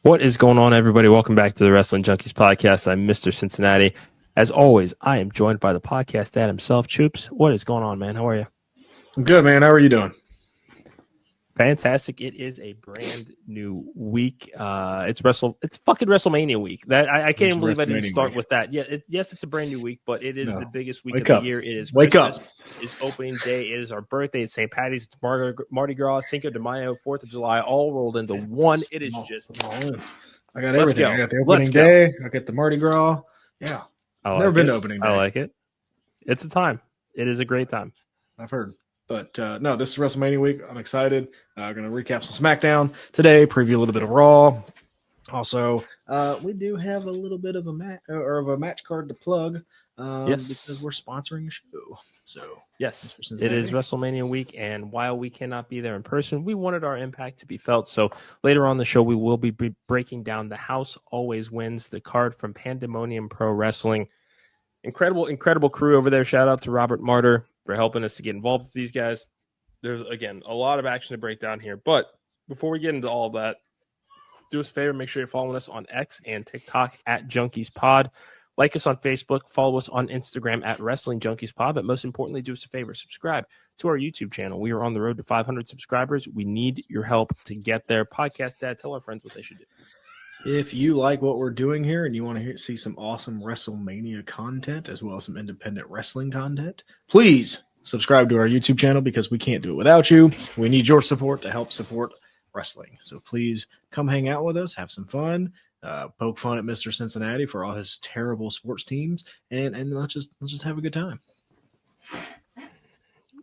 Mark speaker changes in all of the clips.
Speaker 1: What is going on, everybody? Welcome back to the Wrestling Junkies Podcast. I'm Mr. Cincinnati. As always, I am joined by the podcast dad himself, Choops. What is going on, man? How are you?
Speaker 2: I'm good, man. How are you doing?
Speaker 1: Fantastic. It is a brand new week. It's fucking WrestleMania week. That I can't even believe I didn't start with that. Yeah, yes, it's a brand new week, but it is the biggest week of the year. It is Christmas. It's opening day. It is our birthday. It's St. Patty's. It's Mardi Gras, Cinco de Mayo, 4th of July, all rolled into one. It is just.
Speaker 2: I got everything. I got the opening day. I got the Mardi Gras. Yeah, never been to opening day.
Speaker 1: I like it. It's a time. It is a great time.
Speaker 2: I've heard. But no, this is WrestleMania week. I'm excited. I'm going to recap some Smackdown today, preview a little bit of Raw. Also, we do have a little bit of a match card to plug because we're sponsoring a show. So
Speaker 1: yes, it is WrestleMania week, and while we cannot be there in person, we wanted our impact to be felt. So later on the show, we will be breaking down The House Always Wins, the card from Pandemonium Pro Wrestling. Incredible crew over there. Shout out to Robert Martyr for helping us to get involved with these guys. There's, again, a lot of action to break down here. But before we get into all of that, do us a favor, make sure you're following us on X and TikTok at Junkies Pod. Like us on Facebook, follow us on Instagram at Wrestling Junkies Pod. But most importantly, do us a favor, subscribe to our YouTube channel. We are on the road to 500 subscribers. We need your help to get there. Podcast Dad, tell our friends what they should do.
Speaker 2: If you like what we're doing here and you want to see some awesome WrestleMania content as well as some independent wrestling content, please subscribe to our YouTube channel because we can't do it without you. We need your support to help support wrestling. So please come hang out with us, have some fun, poke fun at Mr. Cincinnati for all his terrible sports teams, and let's just have a good time.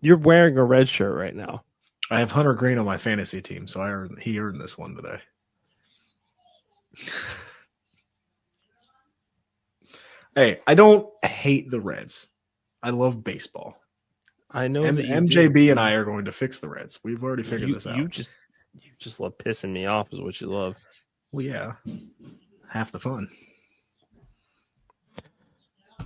Speaker 1: You're wearing a red shirt right now.
Speaker 2: I have Hunter Green on my fantasy team, so he earned this one today. Hey, I don't hate the Reds. I love baseball.
Speaker 1: I know
Speaker 2: MJB and I are going to fix the Reds. We've already figured this out.
Speaker 1: You just love pissing me off is what you love.
Speaker 2: Well, yeah. Half the fun.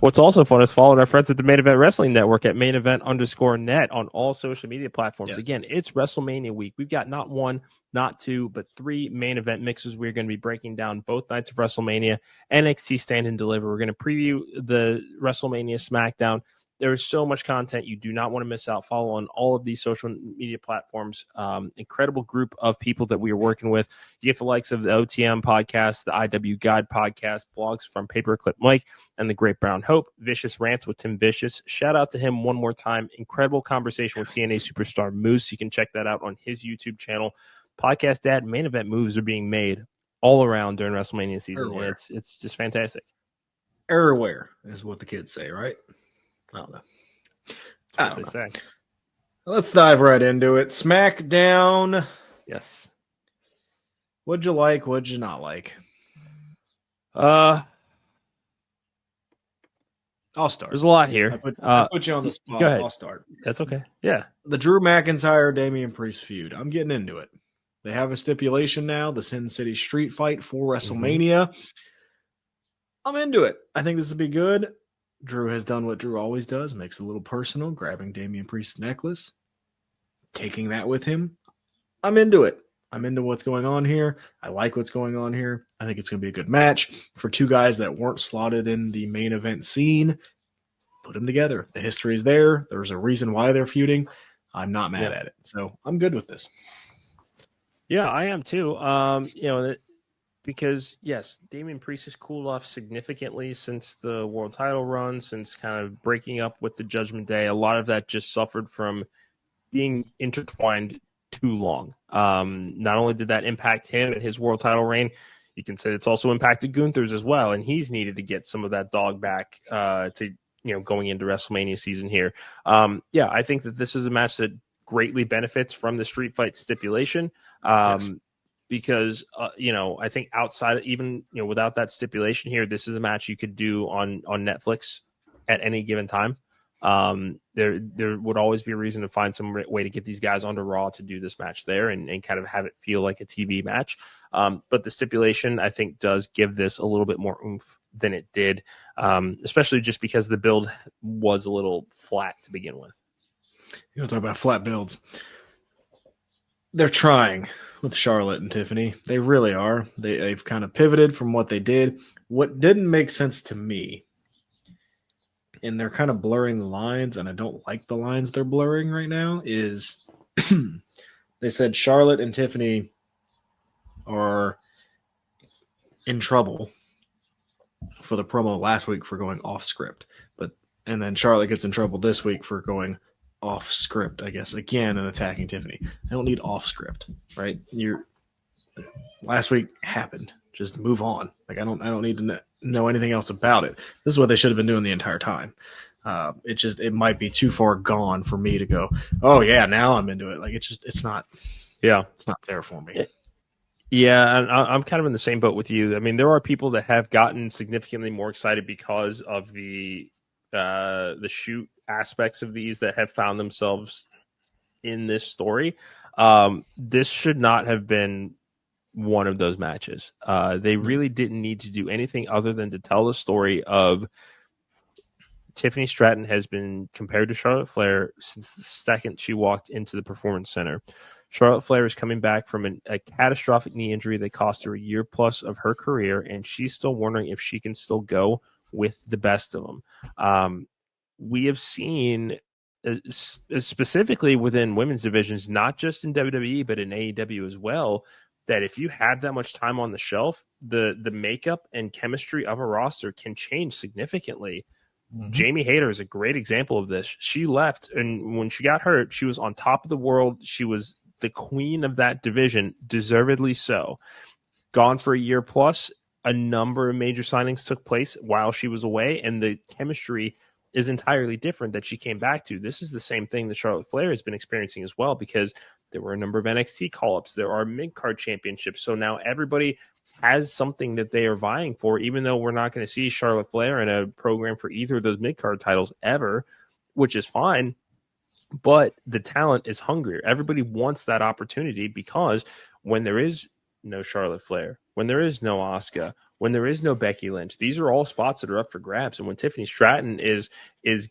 Speaker 1: What's also fun is following our friends at the Main Event Wrestling Network at mainevent_net on all social media platforms. Yes. Again, it's WrestleMania week. We've got not one, not two, but 3 main event mixes. We're going to be breaking down both nights of WrestleMania, NXT Stand and Deliver. We're going to preview the WrestleMania Smackdown. There is so much content you do not want to miss out. Follow on all of these social media platforms. Incredible group of people that we are working with. You get the likes of the OTM podcast, the IW Guide podcast, blogs from Paperclip Mike and the Great Brown Hope, Vicious Rants with Tim Vicious. Shout out to him one more time. Incredible conversation with TNA superstar Moose. You can check that out on his YouTube channel. Podcast Dad, main event moves are being made all around during WrestleMania season. And it's just fantastic.
Speaker 2: Everywhere is what the kids say, right? I don't know.
Speaker 1: That's what they say.
Speaker 2: Let's dive right into it. Smackdown.
Speaker 1: Yes.
Speaker 2: What'd you like? What'd you not like?
Speaker 1: I'll start. There's a lot here.
Speaker 2: I put you on the spot.
Speaker 1: Go ahead.
Speaker 2: I'll start.
Speaker 1: That's okay. Yeah.
Speaker 2: The Drew McIntyre, Damian Priest feud. I'm getting into it. They have a stipulation now, the Sin City Street Fight for WrestleMania. Mm-hmm. I'm into it. I think this will be good. Drew has done what Drew always does, makes it a little personal, grabbing Damian Priest's necklace, taking that with him. I'm into it. I'm into what's going on here. I like what's going on here. I think it's going to be a good match for 2 guys that weren't slotted in the main event scene. Put them together. The history is there. There's a reason why they're feuding. I'm not mad at it. So I'm good with this.
Speaker 1: Yeah, I am too. Because, yes, Damian Priest has cooled off significantly since the world title run, since kind of breaking up with the Judgment Day. A lot of that just suffered from being intertwined too long. Not only did that impact him and his world title reign, you can say it's also impacted Gunther's as well, and he's needed to get some of that dog back to going into WrestleMania season here. I think that this is a match that greatly benefits from the street fight stipulation. Yes. Because, I think outside, even, without that stipulation here, this is a match you could do on Netflix at any given time. There would always be a reason to find some way to get these guys onto Raw to do this match there and kind of have it feel like a TV match. But the stipulation, I think, does give this a little bit more oomph than it did, especially just because the build was a little flat to begin with.
Speaker 2: You don't talk about flat builds. They're trying. with Charlotte and Tiffany. They really are. They've kind of pivoted from what they did. What didn't make sense to me, and they're kind of blurring the lines, and I don't like the lines they're blurring right now, is they said Charlotte and Tiffany are in trouble for the promo last week for going off script. And then Charlotte gets in trouble this week for going off script, I guess, again, and attacking Tiffany. I don't need off script, right? Last week happened. Just move on. Like I don't need to know anything else about it. This is what they should have been doing the entire time. It might be too far gone for me to go, oh yeah, now I'm into it. Like it's not there for me.
Speaker 1: Yeah, and I'm kind of in the same boat with you. I mean, there are people that have gotten significantly more excited because of the shoot aspects of these that have found themselves in this story. This should not have been one of those matches. They really didn't need to do anything other than to tell the story of Tiffany Stratton has been compared to Charlotte Flair since the second she walked into the Performance Center. Charlotte Flair is coming back from a catastrophic knee injury that cost her a year plus of her career, and she's still wondering if she can still go with the best of them. We have seen, specifically within women's divisions, not just in WWE, but in AEW as well, that if you have that much time on the shelf, the makeup and chemistry of a roster can change significantly. Mm-hmm. Jamie Hayter is a great example of this. She left, and when she got hurt, she was on top of the world. She was the queen of that division, deservedly so. Gone for a year plus. A number of major signings took place while she was away, and the chemistry is entirely different that she came back to. This is the same thing that Charlotte Flair has been experiencing as well, because there were a number of NXT call-ups. There are mid-card championships. So now everybody has something that they are vying for, even though we're not going to see Charlotte Flair in a program for either of those mid-card titles ever, which is fine. But the talent is hungrier. Everybody wants that opportunity, because when there is no Charlotte Flair, when there is no Asuka, when there is no Becky Lynch, these are all spots that are up for grabs. And when Tiffany Stratton is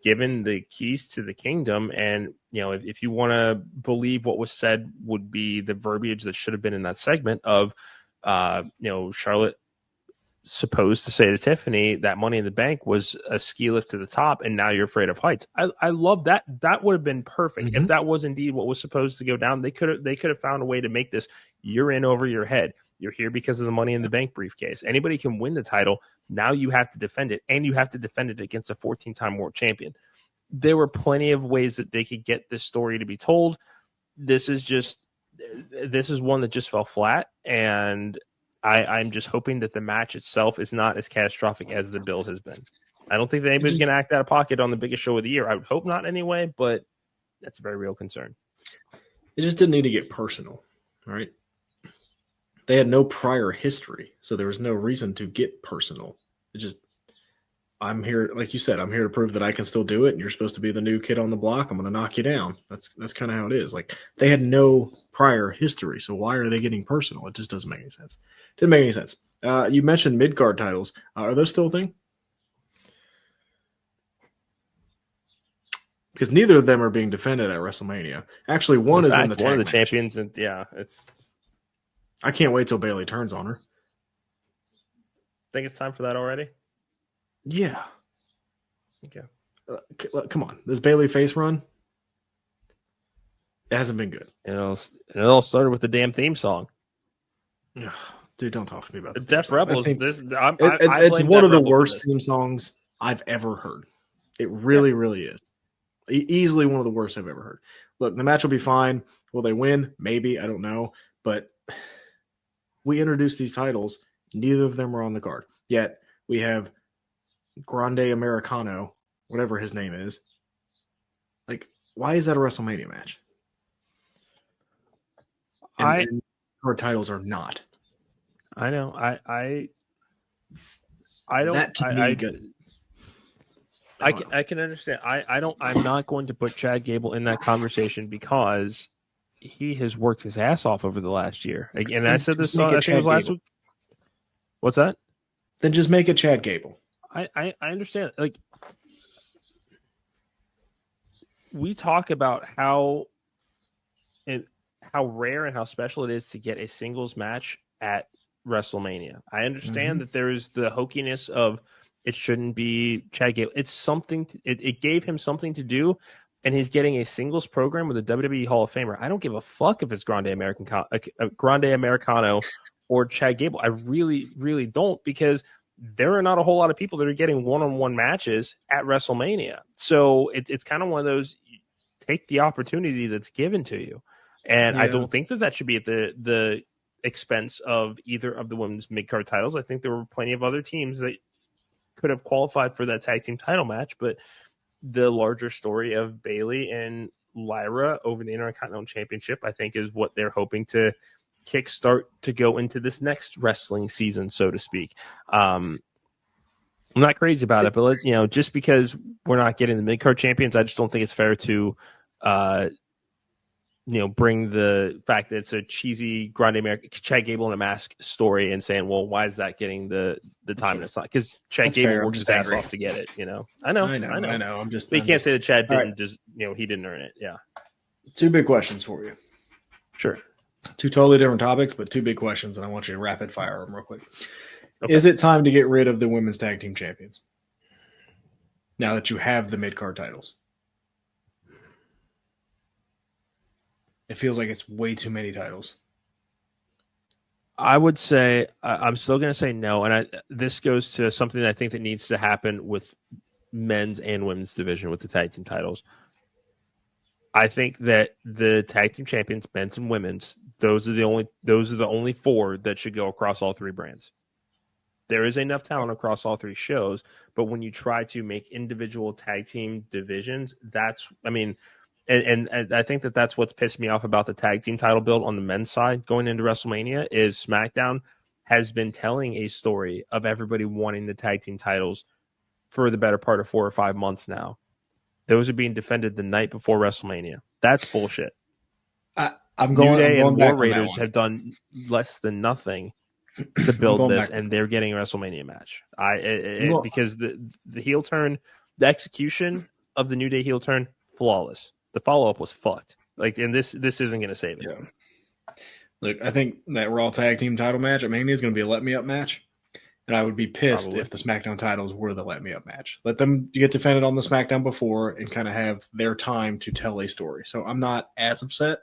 Speaker 1: given the keys to the kingdom, and if you want to believe what was said would be the verbiage that should have been in that segment of Charlotte supposed to say to Tiffany that Money in the Bank was a ski lift to the top, and now you're afraid of heights. I love that. That would have been perfect. Mm-hmm. If that was indeed what was supposed to go down. They could have found a way to make this you're in over your head. You're here because of the Money in the Bank briefcase. Anybody can win the title. Now you have to defend it, and you have to defend it against a 14-time world champion. There were plenty of ways that they could get this story to be told. This is one that just fell flat, and I'm just hoping that the match itself is not as catastrophic as the Bills has been. I don't think that anybody's going to act out of pocket on the biggest show of the year. I would hope not anyway, but that's a very real concern.
Speaker 2: It just didn't need to get personal, right? They had no prior history, so there was no reason to get personal. I'm here, like you said, I'm here to prove that I can still do it, and you're supposed to be the new kid on the block. I'm going to knock you down. That's kind of how it is. Like, they had no prior history, so why are they getting personal? It just doesn't make any sense. Didn't make any sense. You mentioned mid-card titles. Are those still a thing? Because neither of them are being defended at WrestleMania. Actually, one is in the tag
Speaker 1: one of the
Speaker 2: match.
Speaker 1: champions, and it's.
Speaker 2: I can't wait till Bayley turns on her.
Speaker 1: Think it's time for that already?
Speaker 2: Yeah.
Speaker 1: Okay.
Speaker 2: Come on. This Bayley face run? It hasn't been good.
Speaker 1: It all started with the damn theme song.
Speaker 2: Dude, don't talk to me about the
Speaker 1: Def Rebels.
Speaker 2: It's one of the worst theme songs I've ever heard. It really, really is. Easily one of the worst I've ever heard. Look, the match will be fine. Will they win? Maybe. I don't know. But we introduced these titles. Neither of them are on the card. Yet we have Grande Americano, whatever his name is. Like, why is that a WrestleMania match? And our titles are not.
Speaker 1: I know. I don't.
Speaker 2: That to me,
Speaker 1: I can understand. I'm not going to put Chad Gable in that conversation, because he has worked his ass off over the last year. And I said this. I think it was last week. What's that?
Speaker 2: Then just make it Chad Gable.
Speaker 1: I understand. Like, we talk about how how rare and how special it is to get a singles match at WrestleMania. I understand that there is the hokiness of it shouldn't be Chad Gable. It's something. It gave him something to do, and he's getting a singles program with a WWE Hall of Famer. I don't give a fuck if it's Grande Americano or Chad Gable. I really, really don't, because there are not a whole lot of people that are getting one-on-one matches at WrestleMania. So it's kind of one of those, take the opportunity that's given to you. And I don't think that should be at the expense of either of the women's mid-card titles. I think there were plenty of other teams that could have qualified for that tag team title match, but the larger story of Bayley and Lyra over the Intercontinental Championship, I think, is what they're hoping to kickstart to go into this next wrestling season, so to speak. I'm not crazy about it, but just because we're not getting the mid-card champions, I just don't think it's fair to bring the fact that it's a cheesy Grande America Chad Gable in a mask story and saying, well, why is that getting the time? And it's not because Chad Gable worked his ass off to get it. I know. But you can't say that Chad didn't he didn't earn it. Yeah.
Speaker 2: 2 big questions for you.
Speaker 1: Sure.
Speaker 2: 2 totally different topics, but 2 big questions, and I want you to rapid fire them real quick.
Speaker 1: Okay.
Speaker 2: Is it time to get rid of the women's tag team champions now that you have the mid-card titles? It feels like it's way too many titles.
Speaker 1: I would say I'm still going to say no, and this goes to something that I think that needs to happen with men's and women's division with the tag team titles. I think that the tag team champions, men's and women's, those are the only 4 that should go across all 3 brands. There is enough talent across all 3 shows, but when you try to make individual tag team divisions, And I think that that's what's pissed me off about the tag team title build on the men's side going into WrestleMania is SmackDown has been telling a story of everybody wanting the tag team titles for the better part of 4 or 5 months now. Those are being defended the night before WrestleMania. That's bullshit. New Day and War Raiders have done less than nothing to build this, and they're getting a WrestleMania match. Because the heel turn, the execution of the New Day heel turn, flawless. The follow-up was fucked. And this isn't going to save it.
Speaker 2: Yeah. Look, I think that Raw Tag Team title match at Mania is going to be a let-me-up match. And I would be pissed if the SmackDown titles were the let-me-up match. Let them get defended on the SmackDown before and kind of have their time to tell a story. So I'm not as upset,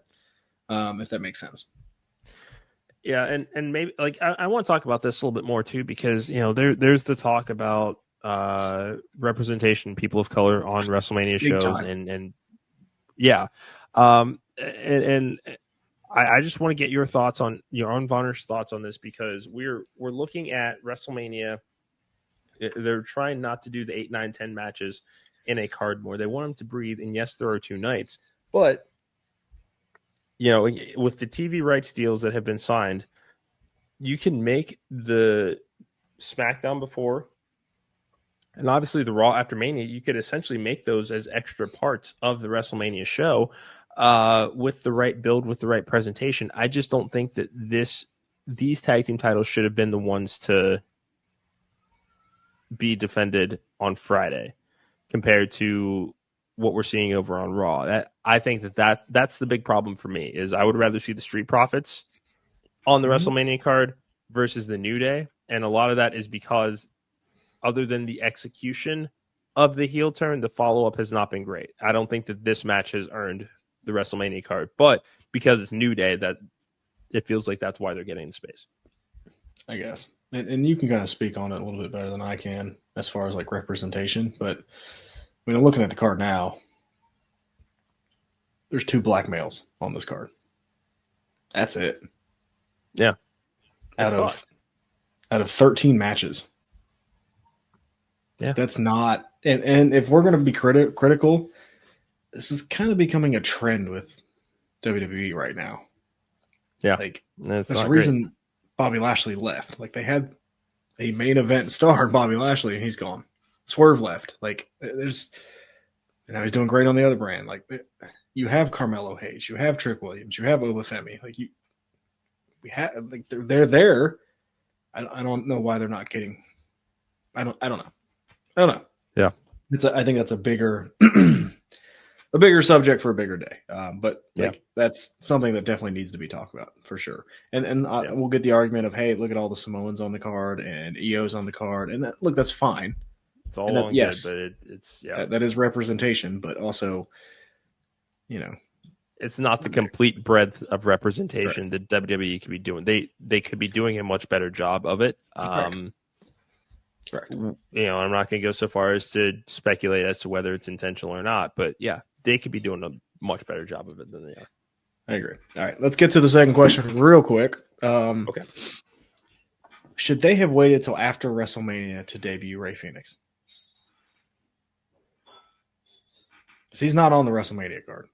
Speaker 2: if that makes sense.
Speaker 1: Yeah, and maybe I want to talk about this a little bit more too, because there's the talk about representation, people of color on WrestleMania shows, and yeah, and I just want to get your thoughts on your own Vonner's thoughts on this, because we're looking at WrestleMania. They're trying not to do the 8, 9, 10 matches in a card more. They want them to breathe, and yes, there are 2 nights, but with the TV rights deals that have been signed, you can make the SmackDown before, and obviously the Raw after Mania. You could essentially make those as extra parts of the WrestleMania show, with the right build, with the right presentation. I just don't think that these tag team titles should have been the ones to be defended on Friday compared to what we're seeing over on Raw. I think that's the big problem for me, is I would rather see the Street Profits on the WrestleMania card versus the New Day. And a lot of that is because, other than the execution of the heel turn, the follow-up has not been great. I don't think that this match has earned the WrestleMania card, but because it's New Day, that it feels like that's why they're getting the space,
Speaker 2: I guess. And you can kind of speak on it a little bit better than I can as far as representation. But I'm looking at the card now. There's 2 black males on this card. That's it.
Speaker 1: Yeah.
Speaker 2: Out of 13 matches.
Speaker 1: Yeah.
Speaker 2: That's not, and if we're going to be critical, this is kind of becoming a trend with WWE right now.
Speaker 1: Yeah.
Speaker 2: There's a reason Bobby Lashley left. They had a main event star in Bobby Lashley, and he's gone. Swerve left. And now he's doing great on the other brand. You have Carmelo Hayes, you have Trick Williams, you have Obafemi. They're there. I don't know why they're not getting. I don't know.
Speaker 1: Yeah.
Speaker 2: I think that's a bigger a bigger subject for a bigger day. But
Speaker 1: Yeah.
Speaker 2: that's something that definitely needs to be talked about for sure. And
Speaker 1: Yeah.
Speaker 2: we'll get the argument of, hey, look at all the Samoans on the card and EO's on the card, and look, that's fine.
Speaker 1: It's all well and good, but it's
Speaker 2: that is representation, but also,
Speaker 1: it's not the complete breadth of representation that WWE could be doing. They could be doing a much better job of it.
Speaker 2: Correct.
Speaker 1: I'm not going to go so far as to speculate as to whether it's intentional or not, but yeah, they could be doing a much better job of it than they are.
Speaker 2: I agree. All right, let's get to the second question real quick.
Speaker 1: Okay.
Speaker 2: Should they have waited till after WrestleMania to debut Rey Fenix? Because he's not on the WrestleMania card.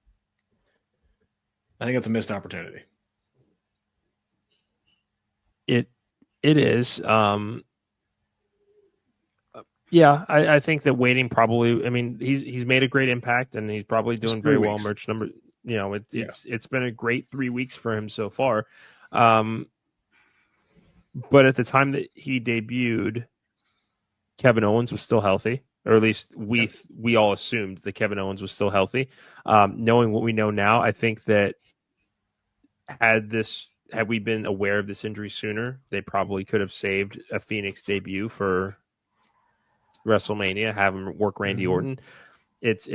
Speaker 2: I think it's a missed opportunity.
Speaker 1: It is. Yeah, I think that waiting probably. I mean, he's made a great impact, and he's probably doing very well. Merch number, it's been a great 3 weeks for him so far. But at the time that he debuted, Kevin Owens was still healthy, or at least we all assumed that Kevin Owens was still healthy. Knowing what we know now, I think that had we been aware of this injury sooner, they probably could have saved a Phoenix debut for WrestleMania, have him work Randy Orton. It's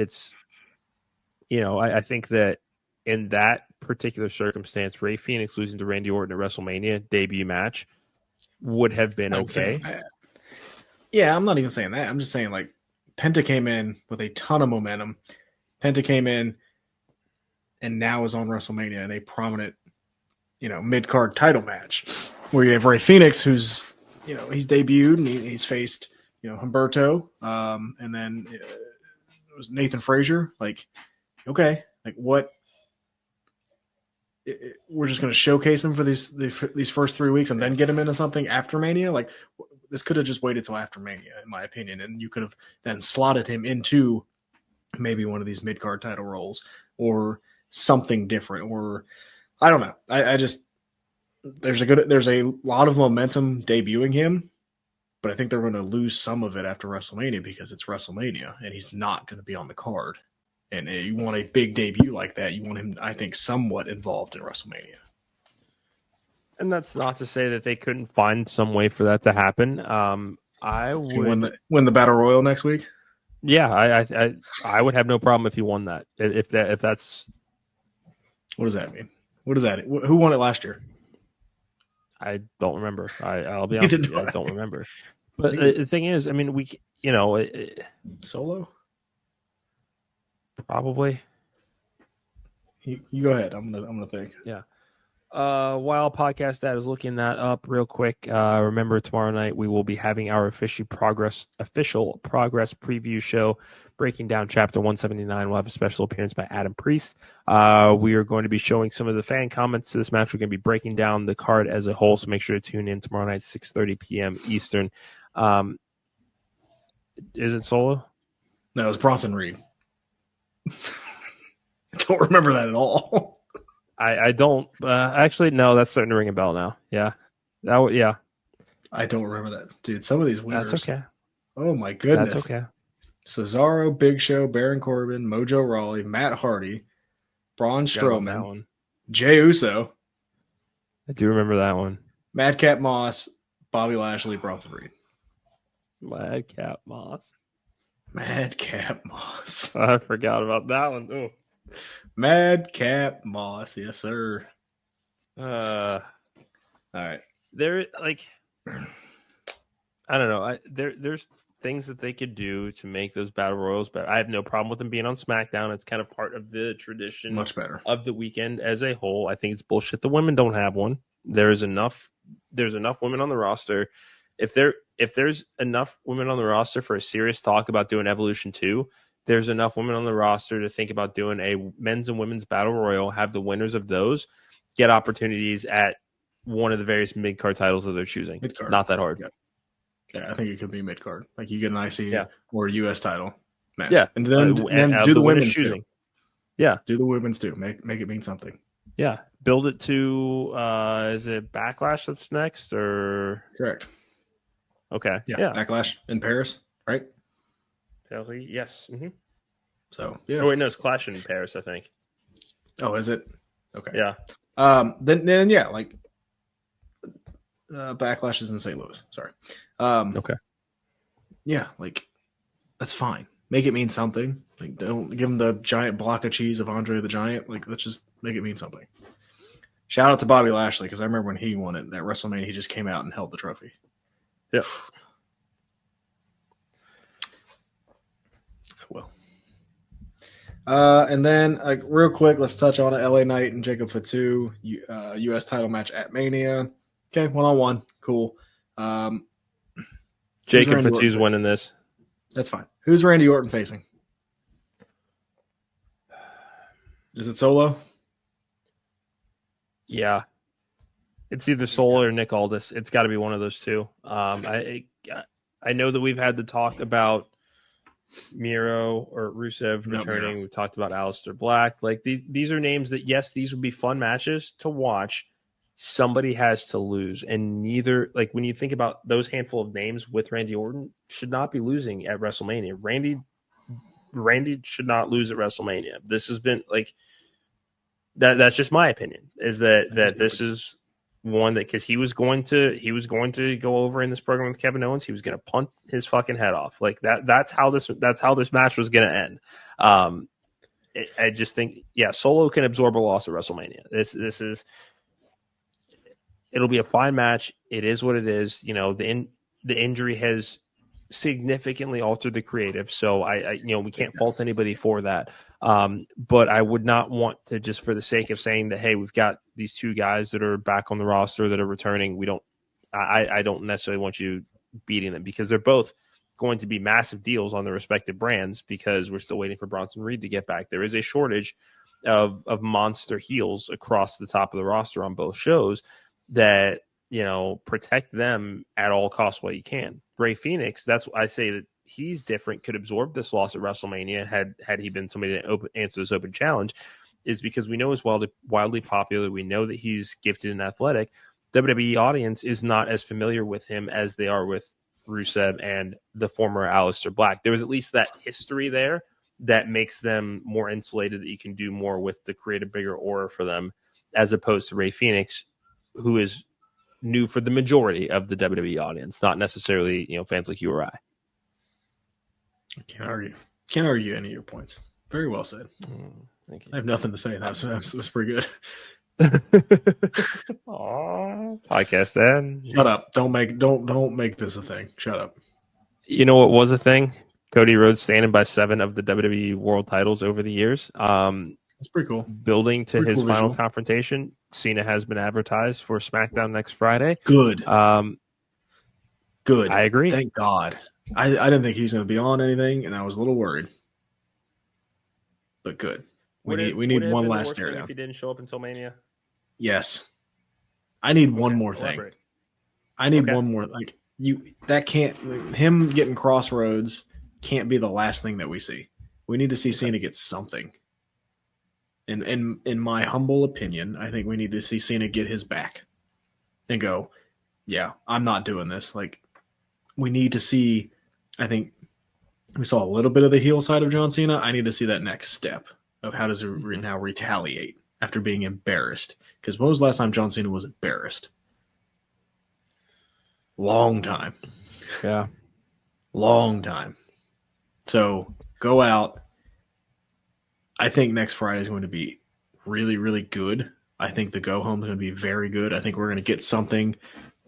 Speaker 1: I think that in that particular circumstance, Rey Fenix losing to Randy Orton at WrestleMania debut match would have been okay.
Speaker 2: Yeah, I'm not even saying that. I'm just saying, like, Penta came in with a ton of momentum. Penta came in and now is on WrestleMania in a prominent, mid-card title match where you have Rey Fenix, who's, he's debuted and he's faced, Humberto, and then it was Nathan Frazier. Like, okay, like what? We're just going to showcase him for these first 3 weeks and then get him into something after Mania. Like, this could have just waited till after Mania, in my opinion, and you could have then slotted him into maybe one of these mid-card title roles or something different, or I don't know. I just there's a lot of momentum debuting him. But I think they're going to lose some of it after WrestleMania because it's WrestleMania and he's not going to be on the card. And you want a big debut like that. You want him, I think, somewhat involved in WrestleMania.
Speaker 1: And that's not to say that they couldn't find some way for that to happen. I would
Speaker 2: win the Battle Royal next week.
Speaker 1: Yeah, I would have no problem if he won that. If that's
Speaker 2: what does that mean? What does that? Who won it last year?
Speaker 1: I don't remember. I'll be honest with you, I don't remember. But the thing is, I mean,
Speaker 2: Solo?
Speaker 1: Probably.
Speaker 2: You go ahead. I'm gonna think.
Speaker 1: Yeah. While Podcast Dad is looking that up real quick, remember tomorrow night we will be having our official progress preview show, breaking down Chapter 179. We'll have a special appearance by Adam Priest. We are going to be showing some of the fan comments to this match. We're going to be breaking down the card as a whole, so make sure to tune in tomorrow night, 6:30 p.m. Eastern. Is it Solo?
Speaker 2: No, it's Bronson Reed. I don't remember that at all.
Speaker 1: I don't actually. No, that's starting to ring a bell now. Yeah, yeah.
Speaker 2: I don't remember that, dude. Some of these winners.
Speaker 1: That's okay.
Speaker 2: Oh my goodness.
Speaker 1: That's okay.
Speaker 2: Cesaro, Big Show, Baron Corbin, Mojo Rawley, Matt Hardy, Braun Strowman, Jey Uso.
Speaker 1: I do remember that one.
Speaker 2: Madcap Moss, Bobby Lashley, Bronson Reed.
Speaker 1: Madcap Moss.
Speaker 2: I
Speaker 1: forgot about that one. Ooh.
Speaker 2: Madcap Moss, yes, sir.
Speaker 1: All
Speaker 2: right.
Speaker 1: There, like, I don't know. There's things that they could do to make those battle royals better. I have no problem with them being on SmackDown. It's kind of part of the tradition,
Speaker 2: much better,
Speaker 1: of the weekend as a whole. I think it's bullshit the women don't have one. There's enough women on the roster. If there's enough women on the roster for a serious talk about doing Evolution 2, there's enough women on the roster to think about doing a men's and women's battle royal, have the winners of those get opportunities at one of the various mid-card titles of their choosing.
Speaker 2: Mid-card.
Speaker 1: Not that hard.
Speaker 2: Yeah, I think it could be mid-card. Like, you get an IC or a US title match.
Speaker 1: Yeah.
Speaker 2: And then do the women's choosing. Too.
Speaker 1: Yeah.
Speaker 2: Do the women's too. Make it mean something.
Speaker 1: Yeah. Build it to is it Backlash that's next, or
Speaker 2: correct?
Speaker 1: Okay.
Speaker 2: Yeah. Backlash in Paris, right?
Speaker 1: Paris, yes. Mm-hmm.
Speaker 2: So yeah.
Speaker 1: Oh wait, no, it's Clash in Paris, I think.
Speaker 2: Oh, is it? Okay.
Speaker 1: Yeah.
Speaker 2: Then yeah, like Backlash is in St. Louis. Sorry.
Speaker 1: Okay.
Speaker 2: Yeah, like that's fine. Make it mean something. Like don't give him the giant block of cheese of Andre the Giant. Like let's just make it mean something. Shout out to Bobby Lashley because I remember when he won it, that WrestleMania, he just came out and held the trophy.
Speaker 1: Yep.
Speaker 2: Well. And then, like, real quick, let's touch on it. LA Knight and Jacob Fatu, U.S. title match at Mania. Okay, 1-on-1. Cool.
Speaker 1: Jacob Fatu's winning this.
Speaker 2: That's fine. Who's Randy Orton facing? Is it Solo?
Speaker 1: Yeah. It's either Solo or Nick Aldis. It's got to be one of those two. I know that we've had the talk about Miro or Rusev returning.
Speaker 2: Miro.
Speaker 1: We talked about Aleister Black. Like these are names that, yes, these would be fun matches to watch. Somebody has to lose, and neither, like when you think about those handful of names with Randy Orton, should not be losing at WrestleMania. Randy should not lose at WrestleMania. This has been like that. That's just my opinion. Is that this is one that, because he was going to go over in this program with Kevin Owens. He was going to punt his fucking head off. Like that. That's how this match was going to end. I just think, yeah, Solo can absorb a loss at WrestleMania. This is. It'll be a fine match. It is what it is. You know, the injury has significantly altered the creative, so I we can't fault anybody for that. But I would not want to, just for the sake of saying that, hey, we've got these two guys that are back on the roster that are returning. I don't necessarily want you beating them, because they're both going to be massive deals on their respective brands, because we're still waiting for Bronson Reed to get back. There is a shortage of monster heels across the top of the roster on both shows that, protect them at all costs while you can. Rey Fenix, that's why I say that he's different, could absorb this loss at WrestleMania had he been somebody to answer this open challenge, is because we know he's wildly popular. We know that he's gifted and athletic. WWE audience is not as familiar with him as they are with Rusev and the former Aleister Black. There was at least that history there that makes them more insulated, that you can do more with the create a bigger aura for them, as opposed to Rey Fenix, who is new for the majority of the WWE audience, not necessarily, fans like you or I.
Speaker 2: I can't argue any of your points. Very well said.
Speaker 1: Thank you.
Speaker 2: I have nothing to say. That's pretty good.
Speaker 1: Aww, podcast then.
Speaker 2: Shut up. Don't make this a thing. Shut up.
Speaker 1: You know what was a thing? Cody Rhodes standing by 7 of the WWE world titles over the years.
Speaker 2: It's pretty cool.
Speaker 1: Building to his final confrontation, Cena has been advertised for SmackDown next Friday.
Speaker 2: Good. Good.
Speaker 1: I agree.
Speaker 2: Thank God. I didn't think he was going to be on anything, and I was a little worried. But good. We need one last stare down.
Speaker 1: If he didn't show up until Mania?
Speaker 2: Yes. I need one more thing. I need one more. Like him getting Crossroads can't be the last thing that we see. We need to see Cena get something. And in my humble opinion, I think we need to see Cena get his back and go, yeah, I'm not doing this. Like, we need to see, I think we saw a little bit of the heel side of John Cena. I need to see that next step of how does he now retaliate after being embarrassed. Because when was the last time John Cena was embarrassed? Long time.
Speaker 1: Yeah.
Speaker 2: Long time. So go out. I think next Friday is going to be really, really good. I think the go home is going to be very good. I think we're going to get something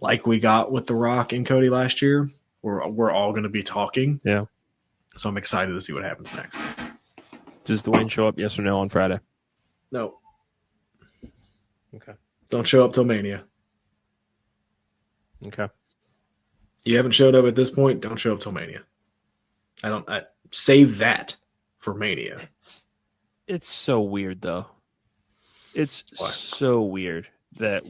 Speaker 2: like we got with The Rock and Cody last year, where we're all going to be talking.
Speaker 1: Yeah.
Speaker 2: So I'm excited to see what happens next.
Speaker 1: Does Dwayne show up, yes or no, on Friday?
Speaker 2: No.
Speaker 1: Okay.
Speaker 2: Don't show up till Mania.
Speaker 1: Okay.
Speaker 2: You haven't showed up at this point, don't show up till Mania. I save that for Mania.
Speaker 1: It's so weird, though. It's so weird that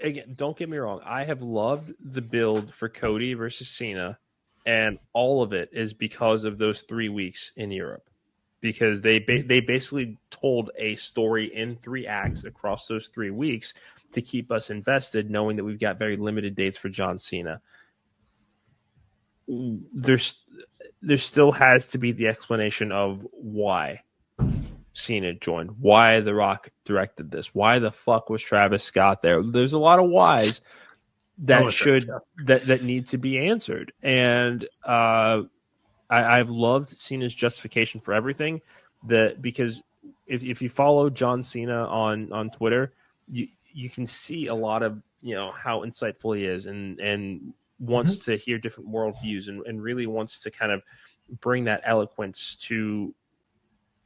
Speaker 1: again, don't get me wrong. I have loved the build for Cody versus Cena, and all of it is because of those 3 weeks in Europe, because they basically told a story in 3 acts across those 3 weeks to keep us invested, knowing that we've got very limited dates for John Cena. there still has to be the explanation of why Cena joined, why The Rock directed this, why the fuck was Travis Scott there. There's a lot of whys that that need to be answered, and I've loved Cena's justification for everything. Because if you follow John Cena on Twitter, you can see a lot of how insightful he is, and wants to hear different worldviews, and really wants to kind of bring that eloquence to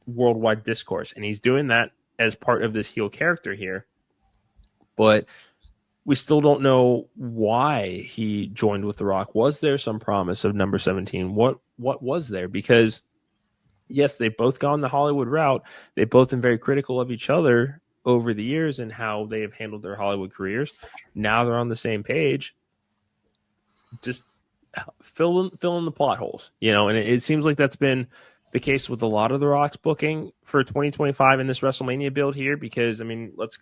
Speaker 1: worldwide discourse. And he's doing that as part of this heel character here. But we still don't know why he joined with The Rock. Was there some promise of number 17? What was there? Because yes, they've both gone the Hollywood route. They've both been very critical of each other over the years and how they have handled their Hollywood careers. Now they're on the same page. Just fill in the plot holes, and it seems like that's been the case with a lot of The Rock's booking for 2025 in this WrestleMania build here, because I mean, let's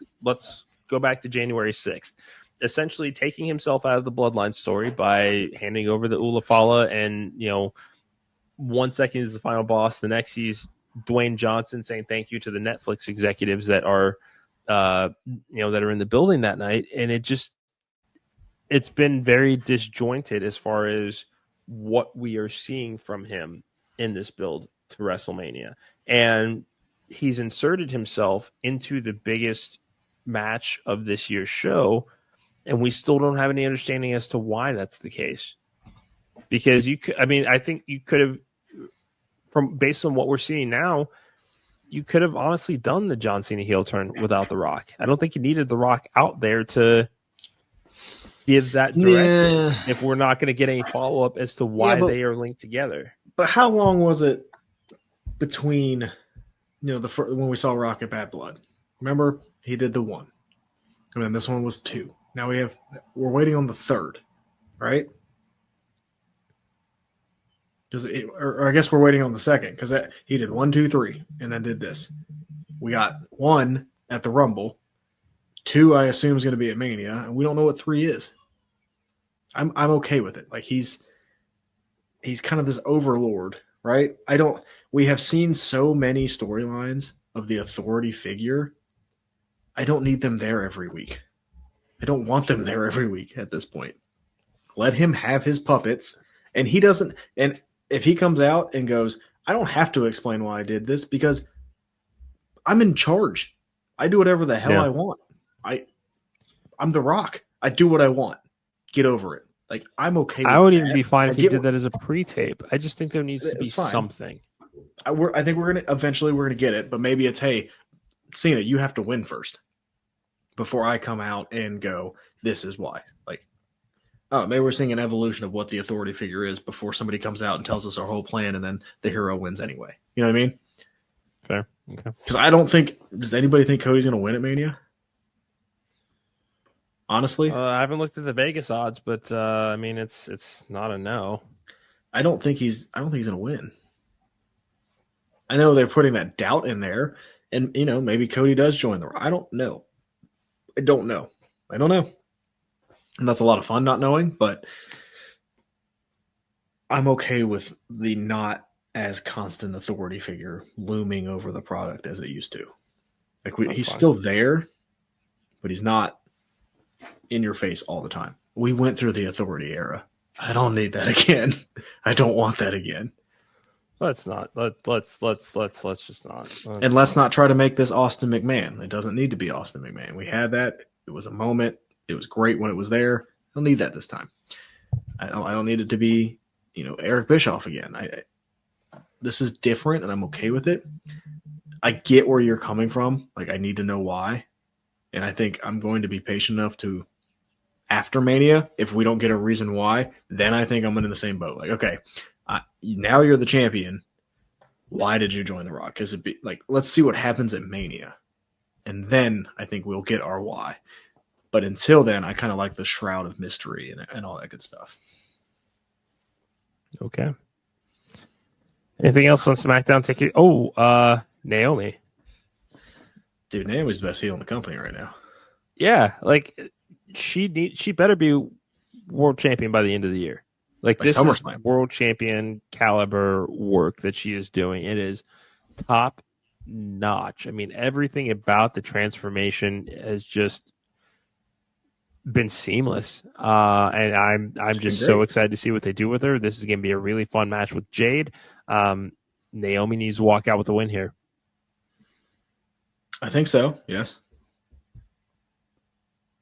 Speaker 1: go back to January 6th, essentially taking himself out of the Bloodline story by handing over the Ula Fala, and 1 second is the final boss, the next he's Dwayne Johnson saying thank you to the Netflix executives that are that are in the building that night. And it's been very disjointed as far as what we are seeing from him in this build to WrestleMania. And he's inserted himself into the biggest match of this year's show, and we still don't have any understanding as to why that's the case. Because I think you could have, based on what we're seeing now, you could have honestly done the John Cena heel turn without The Rock. I don't think you needed The Rock out there to give that directive if we're not going to get any follow-up as to why they are linked together.
Speaker 2: But how long was it between, when we saw Rock at Bad Blood? Remember, he did the 1. And then this one was 2. Now we're waiting on the 3rd, right? Or I guess we're waiting on the 2nd, because he did 1, 2, 3, and then did this. We got 1 at the Rumble. 2, I assume, is going to be at Mania, and we don't know what 3 is. I'm okay with it. Like he's kind of this overlord, right? We have seen so many storylines of the authority figure. I don't need them there every week. I don't want them there every week at this point. Let him have his puppets, and he doesn't. And if he comes out and goes, I don't have to explain why I did this because I'm in charge. I do whatever the hell I want. I'm The Rock. I do what I want. Get over it. Like, I'm okay with
Speaker 1: I would
Speaker 2: that.
Speaker 1: even be fine if he did that as a pre-tape. I just think there needs to be something.
Speaker 2: I think we're going to get it, but maybe it's, hey, Cena, you have to win first before I come out and go, this is why. Like, oh, maybe we're seeing an evolution of what the authority figure is before somebody comes out and tells us our whole plan, and then the hero wins anyway. You know what I mean?
Speaker 1: Fair. Okay.
Speaker 2: Because does anybody think Cody's going to win at Mania? Honestly,
Speaker 1: I haven't looked at the Vegas odds, but it's not a no.
Speaker 2: I don't think he's going to win. I know they're putting that doubt in there, and maybe Cody does join I don't know. I don't know. And that's a lot of fun not knowing, but I'm okay with the not as constant authority figure looming over the product as it used to. Like he's still there, but he's not in your face all the time. We went through the authority era. I don't need that again. I don't want that again.
Speaker 1: Let's not. Let's just not.
Speaker 2: Let's not try to make this Austin McMahon. It doesn't need to be Austin McMahon. We had that. It was a moment. It was great when it was there. I don't need that this time. I don't need it to be, Eric Bischoff again. This is different, and I'm okay with it. I get where you're coming from. Like, I need to know why. And I think I'm going to be patient enough to, after Mania, if we don't get a reason why, then I think I'm in the same boat. Like, okay, now you're the champion. Why did you join The Rock? Because let's see what happens at Mania. And then I think we'll get our why. But until then, I kind of like the shroud of mystery and all that good stuff.
Speaker 1: Okay. Anything else on SmackDown? Take it. Oh, Naomi.
Speaker 2: Dude, Naomi's the best heel in the company right now.
Speaker 1: Yeah, like she better be world champion by the end of the year. Like,
Speaker 2: By
Speaker 1: this is
Speaker 2: SummerSlam.
Speaker 1: world champion caliber work that she is doing. It is top notch. I mean, everything about the transformation has just been seamless. And I'm just so excited to see what they do with her. This is going to be a really fun match with Jade. Naomi needs to walk out with a win here.
Speaker 2: I think so, yes.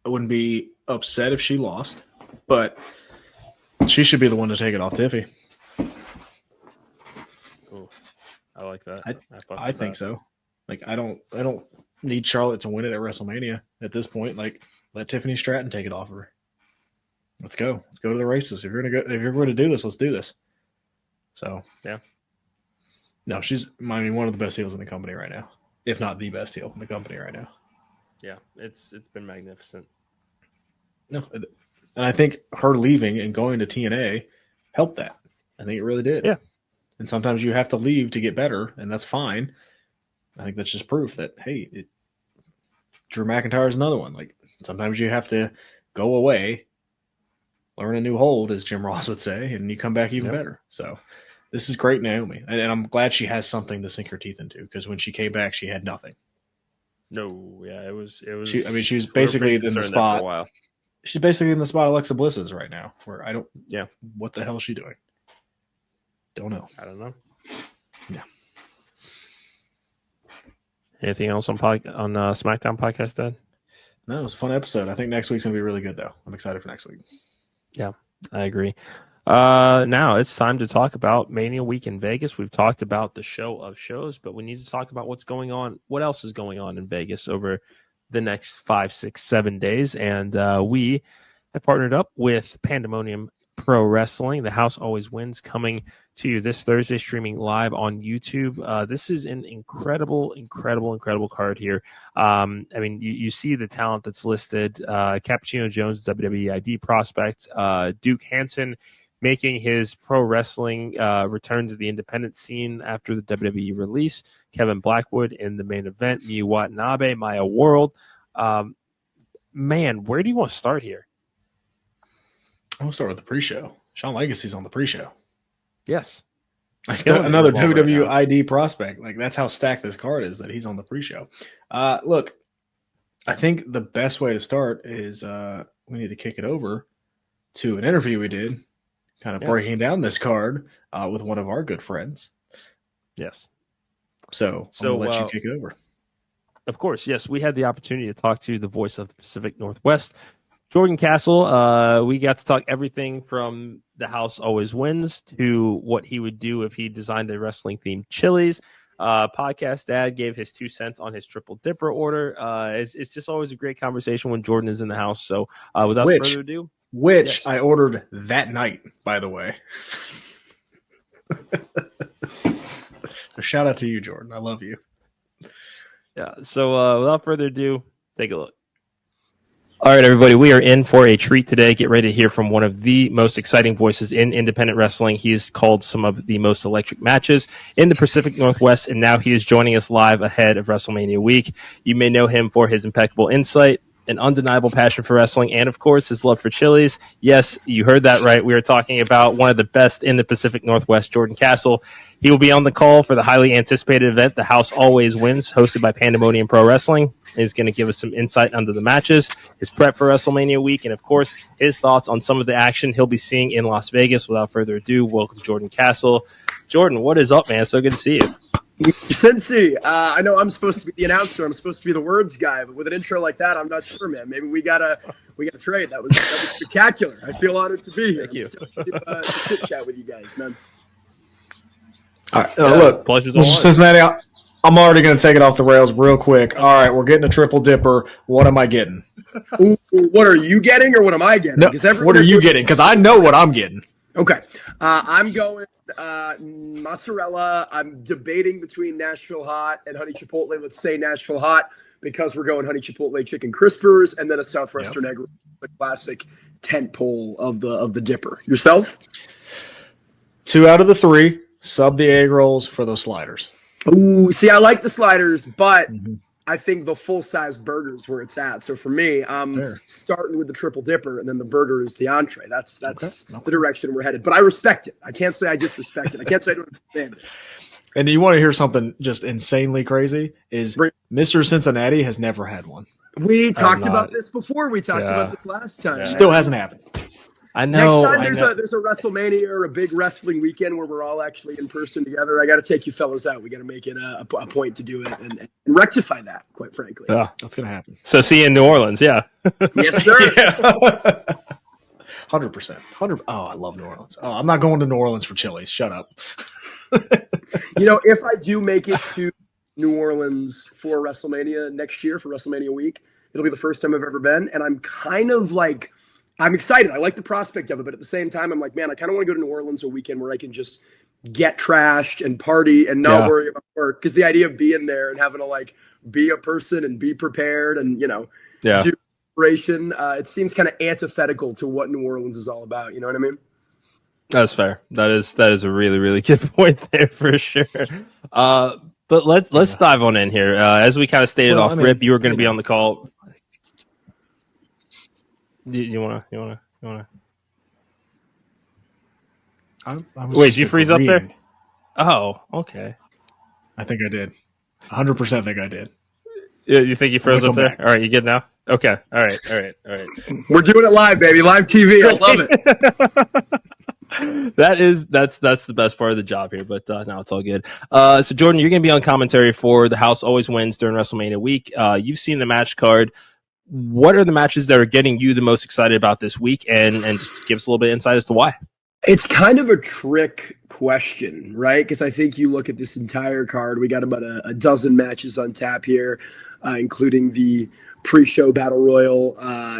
Speaker 2: I wouldn't be upset if she lost, but she should be the one to take it off Tiffy.
Speaker 1: Ooh, I like that.
Speaker 2: I think so. Like, I don't need Charlotte to win it at WrestleMania at this point. Like, let Tiffany Stratton take it off of her. Let's go. Let's go to the races. If you're going to do this, let's do this. So,
Speaker 1: yeah.
Speaker 2: No, she's one of the best heels in the company right now, if not the best heel in the company right now.
Speaker 1: Yeah, it's been magnificent.
Speaker 2: No, and I think her leaving and going to TNA helped that. I think it really did.
Speaker 1: Yeah.
Speaker 2: And sometimes you have to leave to get better, and that's fine. I think that's just proof that, hey, Drew McIntyre is another one. Like, sometimes you have to go away, learn a new hold, as Jim Ross would say, and you come back even better. So this is great, Naomi. And I'm glad she has something to sink her teeth into, because when she came back, she had nothing.
Speaker 1: No, yeah, it was.
Speaker 2: She was basically in the spot. For a while. She's basically in the spot Alexa Bliss is right now, where I don't.
Speaker 1: Yeah.
Speaker 2: What the hell is she doing? Don't know.
Speaker 1: I don't know.
Speaker 2: Yeah.
Speaker 1: Anything else on SmackDown podcast, Dad?
Speaker 2: No, it was a fun episode. I think next week's gonna be really good, though. I'm excited for next week.
Speaker 1: Yeah, I agree. Now it's time to talk about Mania Week in Vegas. We've talked about the show of shows, but we need to talk about what's going on. What else is going on in Vegas over the next 5, 6, 7 days? And we have partnered up with Pandemonium Pro Wrestling. The House Always Wins, coming to you this Thursday, streaming live on YouTube. This is an incredible card here. I mean, you see the talent that's listed. Cappuccino Jones, WWE ID prospect. Duke Hansen, making his pro wrestling return to the independent scene after the WWE release. Kevin Blackwood in the main event. Miyu Watanabe, Maya World. Man, where do you want to start here?
Speaker 2: I'll start with the pre-show. Shawn Legacy's on the pre-show.
Speaker 1: Yes.
Speaker 2: Like another WWE ID prospect. Like, that's how stacked this card is, that he's on the pre-show. Look, I think the best way to start is we need to kick it over to an interview we did, kind of breaking down this card with one of our good friends.
Speaker 1: Yes.
Speaker 2: So I'm going to let you kick it over.
Speaker 1: Of course, yes. We had the opportunity to talk to the voice of the Pacific Northwest, Jordan Castle. We got to talk everything from The House Always Wins to what he would do if he designed a wrestling-themed Chili's. Podcast Dad gave his 2 cents on his Triple Dipper order. It's just always a great conversation when Jordan is in the house. So without further ado.
Speaker 2: Which I ordered that night, by the way. So shout out to you, Jordan. I love you.
Speaker 1: Yeah. So without further ado, take a look. All right, everybody, we are in for a treat today. Get ready to hear from one of the most exciting voices in independent wrestling. He has called some of the most electric matches in the Pacific Northwest, and now he is joining us live ahead of WrestleMania week. You may know him for his impeccable insight, an undeniable passion for wrestling, and, of course, his love for Chili's. Yes, you heard that right. We are talking about one of the best in the Pacific Northwest, Jordan Castle. He will be on the call for the highly anticipated event, The House Always Wins, hosted by Pandemonium Pro Wrestling. He's going to give us some insight under the matches, his prep for WrestleMania week, and, of course, his thoughts on some of the action he'll be seeing in Las Vegas. Without further ado, welcome Jordan Castle. Jordan, what is up, man? So good to see you.
Speaker 3: Cincy, I know I'm supposed to be the announcer. I'm supposed to be the words guy, but with an intro like that, I'm not sure, man. Maybe we gotta trade. That was spectacular. I feel honored to be here.
Speaker 1: Thank you.
Speaker 3: To chit chat with you guys, man.
Speaker 2: All right, look, Mr. Cincinnati, I'm already going to take it off the rails real quick. All right, we're getting a Triple Dipper. What am I getting?
Speaker 3: Ooh, what are you getting, or what am I getting?
Speaker 2: No, what are you getting? Because I know what I'm getting.
Speaker 3: Okay, I'm going mozzarella. I'm debating between Nashville Hot and Honey Chipotle. Let's say Nashville Hot because we're going Honey Chipotle Chicken Crispers, and then a Southwestern Egg Roll, the classic tent pole of the Dipper. Yourself?
Speaker 2: 2 out of the 3. Sub the egg rolls for those sliders.
Speaker 3: Ooh, see, I like the sliders, but I think the full-size burger is where it's at. So for me, I'm starting with the triple dipper, and then the burger is the entree. That's the direction we're headed. But I respect it. I can't say I disrespect it. I can't say I don't understand it.
Speaker 2: And you want to hear something just insanely crazy? Is Mr. Cincinnati has never had one.
Speaker 3: We talked about this before. We talked about this last time.
Speaker 2: Yeah. Still hasn't happened.
Speaker 1: I know.
Speaker 3: Next time there's a WrestleMania or a big wrestling weekend where we're all actually in person together, I got to take you fellas out. We got to make it a point to do it and rectify that, quite frankly.
Speaker 2: Yeah, that's going to happen.
Speaker 1: So see you in New Orleans, yeah.
Speaker 3: Yes, sir.
Speaker 2: 100%. Oh, I love New Orleans. Oh, I'm not going to New Orleans for Chili's. Shut up.
Speaker 3: If I do make it to New Orleans for WrestleMania next year, for WrestleMania week, it'll be the first time I've ever been. And I'm kind of like, I'm excited. I like the prospect of it. But at the same time, I'm like, man, I kind of want to go to New Orleans a weekend where I can just get trashed and party and not worry about work. Because the idea of being there and having to like be a person and be prepared and, do preparation, it seems kind of antithetical to what New Orleans is all about. You know what I mean?
Speaker 1: That's fair. That is a really, really good point there for sure. But let's dive on in here. As we kind of stated rip, you were going to be on the call. You wanna? Wait, did you freeze up there? Oh, okay.
Speaker 2: I think I did. 100% think I did.
Speaker 1: You think you froze up there? Back. All right, you good now? Okay. All right.
Speaker 3: We're doing it live, baby. Live TV. I love
Speaker 1: it. That's the best part of the job here, but no, it's all good. So Jordan, you're going to be on commentary for The House Always Wins during WrestleMania week. You've seen the match card. What are the matches that are getting you the most excited about this week? And just give us a little bit of insight as to why.
Speaker 3: It's kind of a trick question, right? Because I think you look at this entire card. We got about a dozen matches on tap here, including the pre-show battle royal.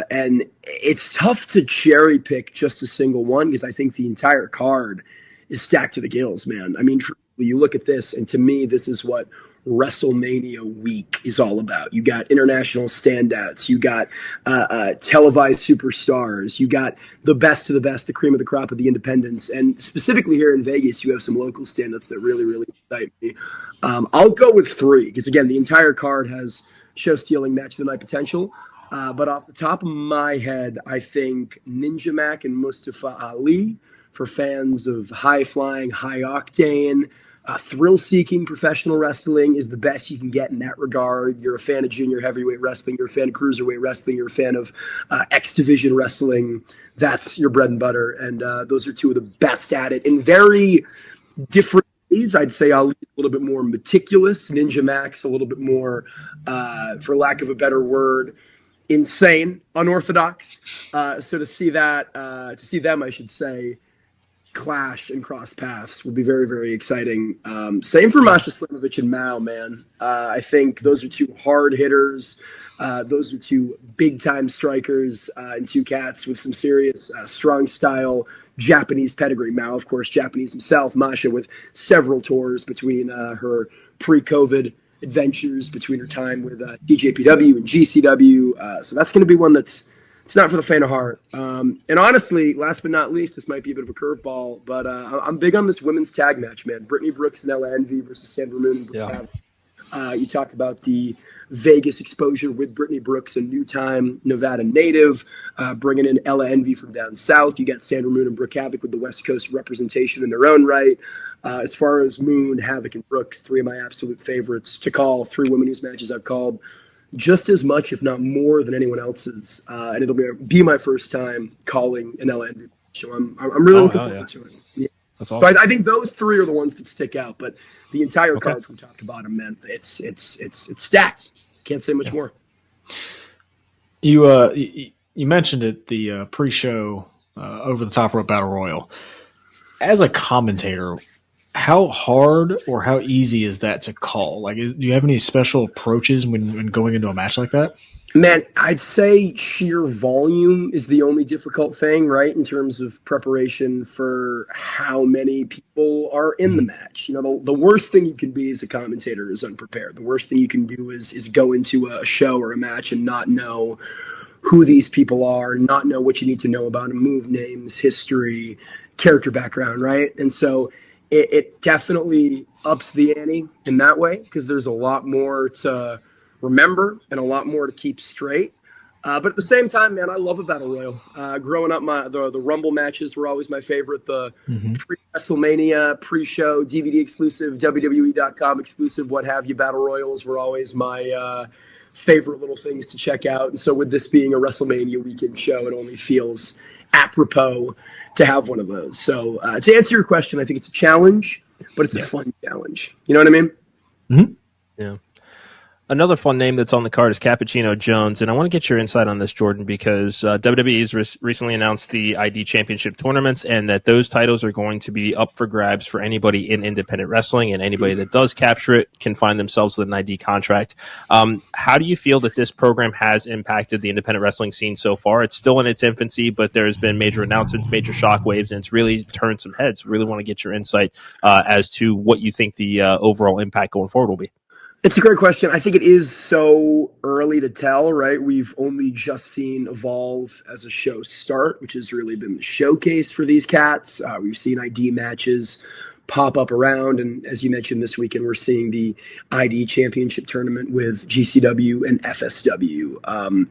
Speaker 3: And it's tough to cherry pick just a single one because I think the entire card is stacked to the gills, man. I mean, truly, you look at this, and to me, this is what WrestleMania week is all about. You got international standouts, you got televised superstars, you got the best of the best, the cream of the crop of the independents, and specifically here in Vegas, you have some local standouts that really, really excite me. I'll go with three because again, the entire card has show-stealing match of the night potential. But off the top of my head, I think Ninja Mac and Mustafa Ali for fans of high-flying, high-octane, thrill-seeking professional wrestling is the best you can get in that regard. You're a fan of junior heavyweight wrestling. You're a fan of cruiserweight wrestling. You're a fan of X Division wrestling. That's your bread and butter. And those are two of the best at it in very different ways. I'd say Ali's a little bit more meticulous. Ninja Mac's a little bit more, for lack of a better word, insane, unorthodox. So to see them, I should say, clash and cross paths will be very, very exciting. Same for Masha Slamovich and Mao, man. I think those are two hard hitters. Those are two big-time strikers and two cats with some serious strong style Japanese pedigree. Mao, of course, Japanese himself. Masha with several tours between her pre-COVID adventures, between her time with DJPW and GCW. So that's going to be one it's not for the faint of heart. And honestly, last but not least, this might be a bit of a curveball, but I'm big on this women's tag match, man. Brittany Brooks and Ella Envy versus Sandra Moon and Brooke Havoc. You talked about the Vegas exposure with Brittany Brooks, a new-time Nevada native, bringing in Ella Envy from down south. You got Sandra Moon and Brooke Havoc with the West Coast representation in their own right. As far as Moon, Havoc, and Brooks, three of my absolute favorites to call, three women whose matches I've called just as much, if not more, than anyone else's. And it'll be my first time calling an Ella Envy. So I'm really looking forward to it. Yeah.
Speaker 2: That's awesome.
Speaker 3: But I think those three are the ones that stick out. But the entire card from top to bottom, man, it's stacked. Can't say much more.
Speaker 2: You mentioned it, the pre-show over the top rope battle royal. As a commentator, how hard or how easy is that to call? Like, do you have any special approaches when going into a match like that?
Speaker 3: Man, I'd say sheer volume is the only difficult thing, right? In terms of preparation for how many people are in the match. You know, the worst thing you can be as a commentator is unprepared. The worst thing you can do is go into a show or a match and not know who these people are, not know what you need to know about them, move names, history, character background, right? And so it definitely ups the ante in that way because there's a lot more to remember and a lot more to keep straight. But at the same time, man, I love a battle royal. Growing up, the Rumble matches were always my favorite. The pre-WrestleMania, pre-show, DVD exclusive, WWE.com exclusive, what have you, battle royals were always my favorite little things to check out. And so with this being a WrestleMania weekend show, it only feels apropos to have one of those. So to answer your question, I think it's a challenge, but it's a fun challenge. You know what I mean?
Speaker 2: Mm-hmm.
Speaker 1: Yeah. Another fun name that's on the card is Cappuccino Jones, and I want to get your insight on this, Jordan, because WWE's recently announced the ID Championship tournaments, and that those titles are going to be up for grabs for anybody in independent wrestling, and anybody that does capture it can find themselves with an ID contract. How do you feel that this program has impacted the independent wrestling scene so far? It's still in its infancy, but there's been major announcements, major shockwaves, and it's really turned some heads. Really want to get your insight as to what you think the overall impact going forward will be.
Speaker 3: It's a great question. I think it is so early to tell, right? We've only just seen Evolve as a show start, which has really been the showcase for these cats. We've seen ID matches pop up around. And as you mentioned this weekend, we're seeing the ID Championship tournament with GCW and FSW.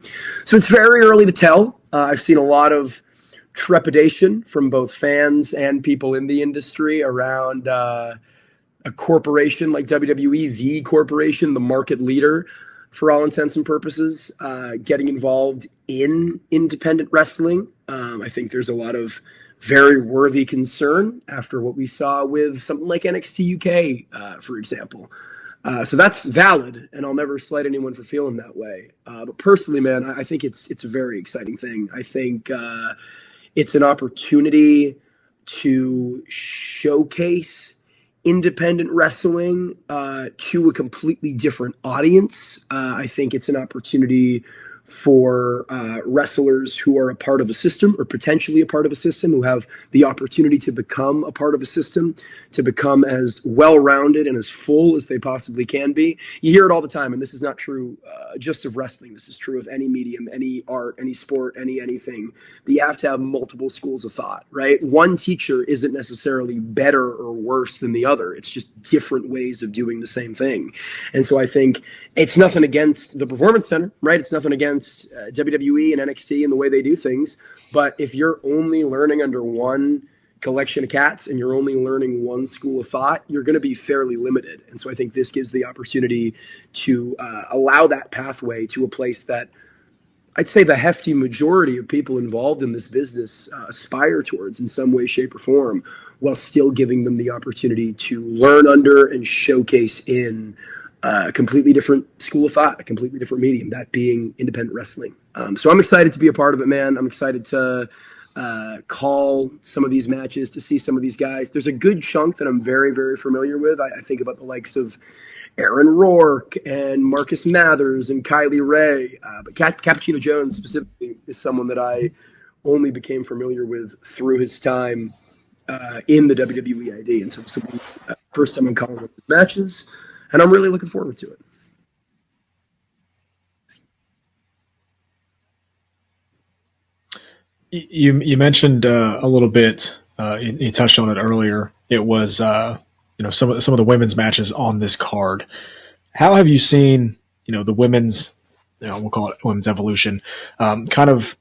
Speaker 3: So it's very early to tell. I've seen a lot of trepidation from both fans and people in the industry around a corporation like WWE, the corporation, the market leader, for all intents and purposes, getting involved in independent wrestling. I think there's a lot of very worthy concern after what we saw with something like NXT UK, for example. So that's valid, and I'll never slight anyone for feeling that way. But personally, man, I think it's a very exciting thing. I think it's an opportunity to showcase independent wrestling to a completely different audience. I think it's an opportunity for wrestlers who are a part of a system or potentially a part of a system, who have the opportunity to become a part of a system, to become as well-rounded and as full as they possibly can be. You hear it all the time, and this is not true just of wrestling. This is true of any medium, any art, any sport, anything. You have to have multiple schools of thought, right? One teacher isn't necessarily better or worse than the other. It's just different ways of doing the same thing. And so I think it's nothing against the Performance Center, right? It's nothing against WWE and NXT and the way they do things. But if you're only learning under one collection of cats and you're only learning one school of thought, you're going to be fairly limited. And so I think this gives the opportunity to allow that pathway to a place that I'd say the hefty majority of people involved in this business aspire towards in some way, shape, or form, while still giving them the opportunity to learn under and showcase in a completely different school of thought, a completely different medium, that being independent wrestling. So I'm excited to be a part of it, man. I'm excited to call some of these matches, to see some of these guys. There's a good chunk that I'm very, very familiar with. I think about the likes of Aaron Rourke and Marcus Mathers and Kylie Ray. But Cappuccino Jones specifically is someone that I only became familiar with through his time in the WWE ID. And so this will be the first time I'm calling his matches, and I'm really looking forward to it.
Speaker 2: You mentioned a little bit. You touched on it earlier. It was some of the women's matches on this card. How have you seen the women's, we'll call it women's evolution, kind of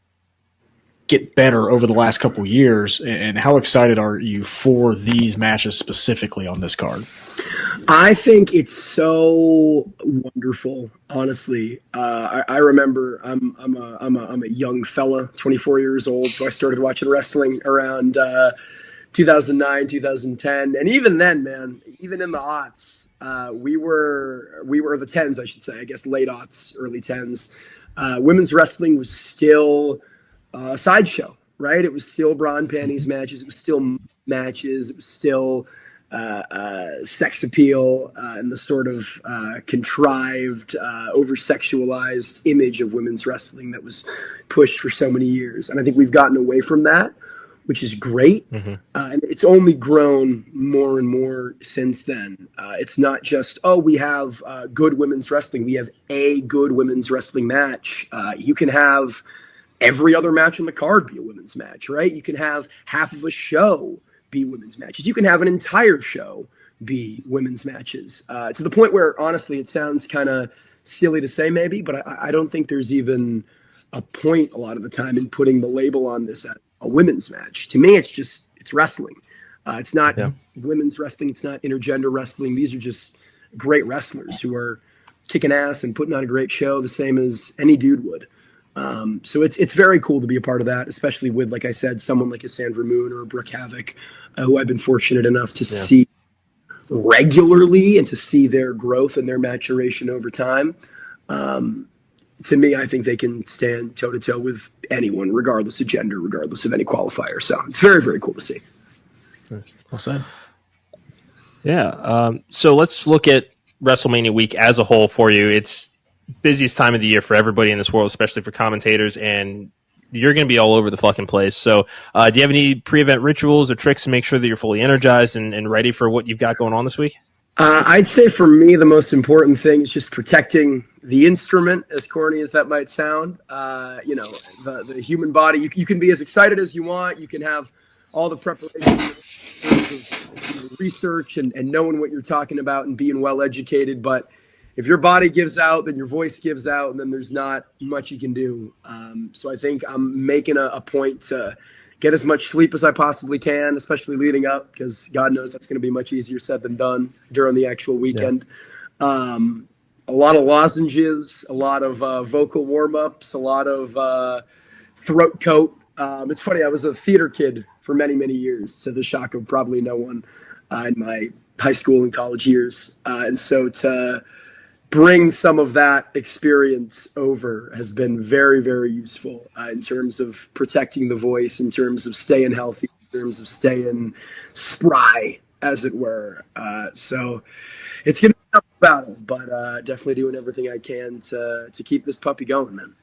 Speaker 2: get better over the last couple of years, and how excited are you for these matches specifically on this card?
Speaker 3: I think it's so wonderful, honestly. I remember I'm a young fella, 24 years old, so I started watching wrestling around 2009, 2010, and even then, man, even in the aughts, we were the tens, I should say, I guess late aughts, early tens. Women's wrestling was still a sideshow, right? It was still bra and panties matches. It was still matches. It was still sex appeal and the sort of contrived, over-sexualized image of women's wrestling that was pushed for so many years. And I think we've gotten away from that, which is great. Mm-hmm. And it's only grown more and more since then. It's not just, we have good women's wrestling. We have a good women's wrestling match. You can have every other match on the card be a women's match, right? You can have half of a show be women's matches. You can have an entire show be women's matches, to the point where, honestly, it sounds kind of silly to say maybe, but I don't think there's even a point a lot of the time in putting the label on this as a women's match. To me, it's wrestling. It's not women's wrestling. It's not intergender wrestling. These are just great wrestlers who are kicking ass and putting on a great show, the same as any dude would. So it's very cool to be a part of that, especially with, like I said, someone like a Sandra Moon or a Brooke Havoc, who I've been fortunate enough to see regularly and to see their growth and their maturation over time. To me, I think they can stand toe-to-toe with anyone, regardless of gender, regardless of any qualifier. So it's very, very cool to see.
Speaker 2: Well said.
Speaker 1: Yeah. So let's look at WrestleMania week as a whole for you. It's busiest time of the year for everybody in this world, especially for commentators, and you're going to be all over the fucking place. So do you have any pre-event rituals or tricks to make sure that you're fully energized and ready for what you've got going on this week?
Speaker 3: I'd say for me, the most important thing is just protecting the instrument, as corny as that might sound. The human body, you can be as excited as you want. You can have all the preparation in terms of research and knowing what you're talking about and being well educated. But if your body gives out, then your voice gives out, and then there's not much you can do. So I think I'm making a point to get as much sleep as I possibly can, especially leading up, because God knows that's going to be much easier said than done during the actual weekend. Yeah. A lot of lozenges, a lot of vocal warm-ups, a lot of throat coat. It's funny, I was a theater kid for many, many years, to the shock of probably no one in my high school and college years. And so to bring some of that experience over has been very, very useful in terms of protecting the voice, in terms of staying healthy, in terms of staying spry, as it were. So it's going to be a tough battle, but definitely doing everything I can to keep this puppy going, man.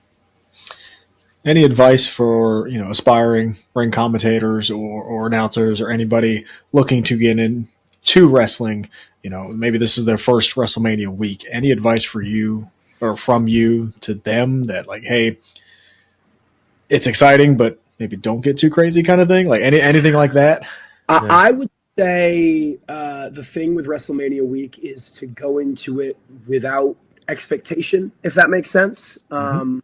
Speaker 2: Any advice for, aspiring ring commentators or announcers or anybody looking to get into wrestling? Maybe this is their first WrestleMania week. Any advice for you or from you to them that, like, hey, it's exciting, but maybe don't get too crazy kind of thing? Like anything like that?
Speaker 3: I would say the thing with WrestleMania week is to go into it without expectation, if that makes sense. Mm-hmm.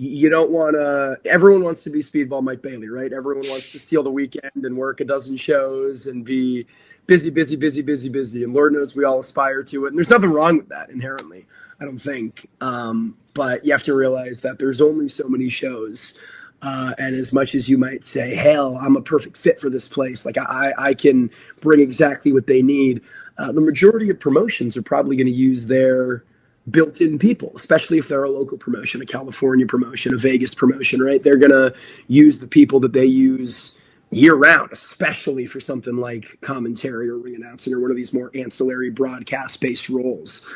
Speaker 3: You don't want to – everyone wants to be Speedball Mike Bailey, right? Everyone wants to steal the weekend and work a dozen shows and be busy. And Lord knows we all aspire to it. And there's nothing wrong with that inherently, I don't think. But you have to realize that there's only so many shows. And as much as you might say, hell, I'm a perfect fit for this place, like I can bring exactly what they need, the majority of promotions are probably going to use their built-in people, especially if they're a local promotion, a California promotion, a Vegas promotion, right? They're going to use the people that they use year-round, especially for something like commentary or ring announcing or one of these more ancillary broadcast-based roles.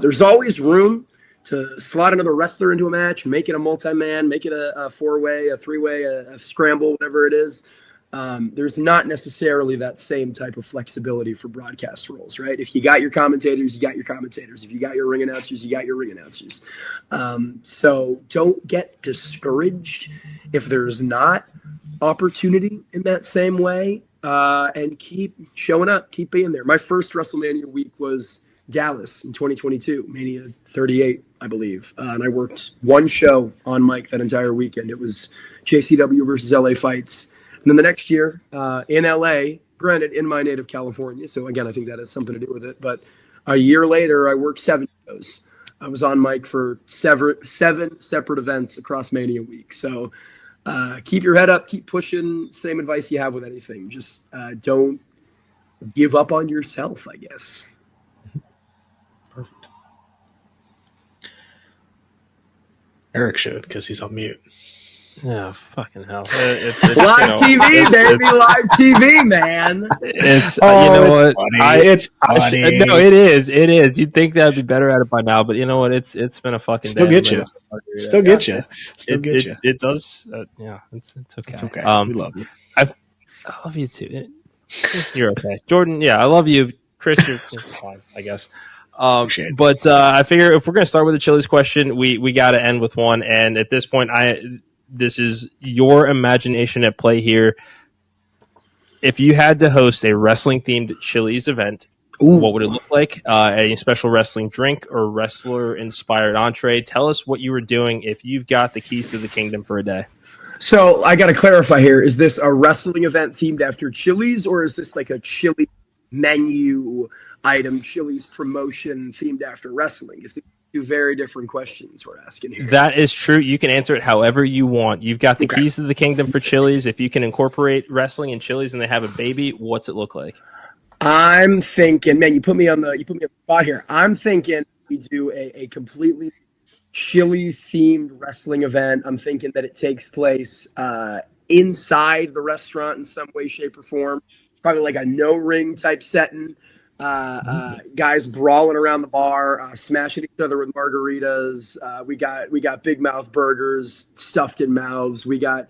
Speaker 3: There's always room to slot another wrestler into a match, make it a multi-man, make it a four-way, a three-way, a scramble, whatever it is. There's not necessarily that same type of flexibility for broadcast roles, right? If you got your commentators, you got your commentators. If you got your ring announcers, you got your ring announcers. So don't get discouraged if there's not opportunity in that same way, and keep showing up, keep being there. My first WrestleMania week was Dallas in 2022, Mania 38, I believe. And I worked one show on mic that entire weekend. It was JCW versus LA Fights. And then the next year in LA, granted in my native California, so again, I think that has something to do with it. But a year later, I worked 7 shows. I was on mic for 7 separate events across Mania week. So keep your head up, keep pushing. Same advice you have with anything. Just don't give up on yourself, I guess.
Speaker 2: Perfect. Eric should, because he's on mute.
Speaker 1: Oh, fucking hell.
Speaker 3: It's live TV, baby. Live TV, man.
Speaker 1: It's,
Speaker 2: you know
Speaker 1: it's
Speaker 2: what?
Speaker 1: Funny.
Speaker 2: It's funny.
Speaker 1: No, it is. It is. You'd think that'd be better at it by now, but you know what? It's been a fucking
Speaker 2: Still
Speaker 1: day.
Speaker 2: Get you. Still get you. Still get you.
Speaker 1: It does. Yeah, it's okay.
Speaker 2: It's okay. We love you.
Speaker 1: I love you too. You're okay. Jordan, yeah, I love you. Chris, you're fine, I guess. But I figure if we're going to start with the Chili's question, we got to end with one. And at this point, this is your imagination at play here. If you had to host a wrestling-themed Chili's event, What would it look like? Any special wrestling drink or wrestler-inspired entree? Tell us what you were doing if you've got the keys to the kingdom for a day.
Speaker 3: So I got to clarify here. Is this a wrestling event themed after Chili's, or is this like a Chili menu item, Chili's promotion themed after wrestling? Is these two very different questions we're asking here?
Speaker 1: That is true. You can answer it however you want. You've got the keys to the kingdom for Chili's. If you can incorporate wrestling and Chili's and they have a baby, what's it look like?
Speaker 3: I'm thinking, man, you put me on the spot here. I'm thinking we do a completely Chili's themed wrestling event. I'm thinking that it takes place inside the restaurant in some way, shape, or form. Probably like a no ring type setting. Guys brawling around the bar, smashing each other with margaritas. We got big mouth burgers stuffed in mouths. We got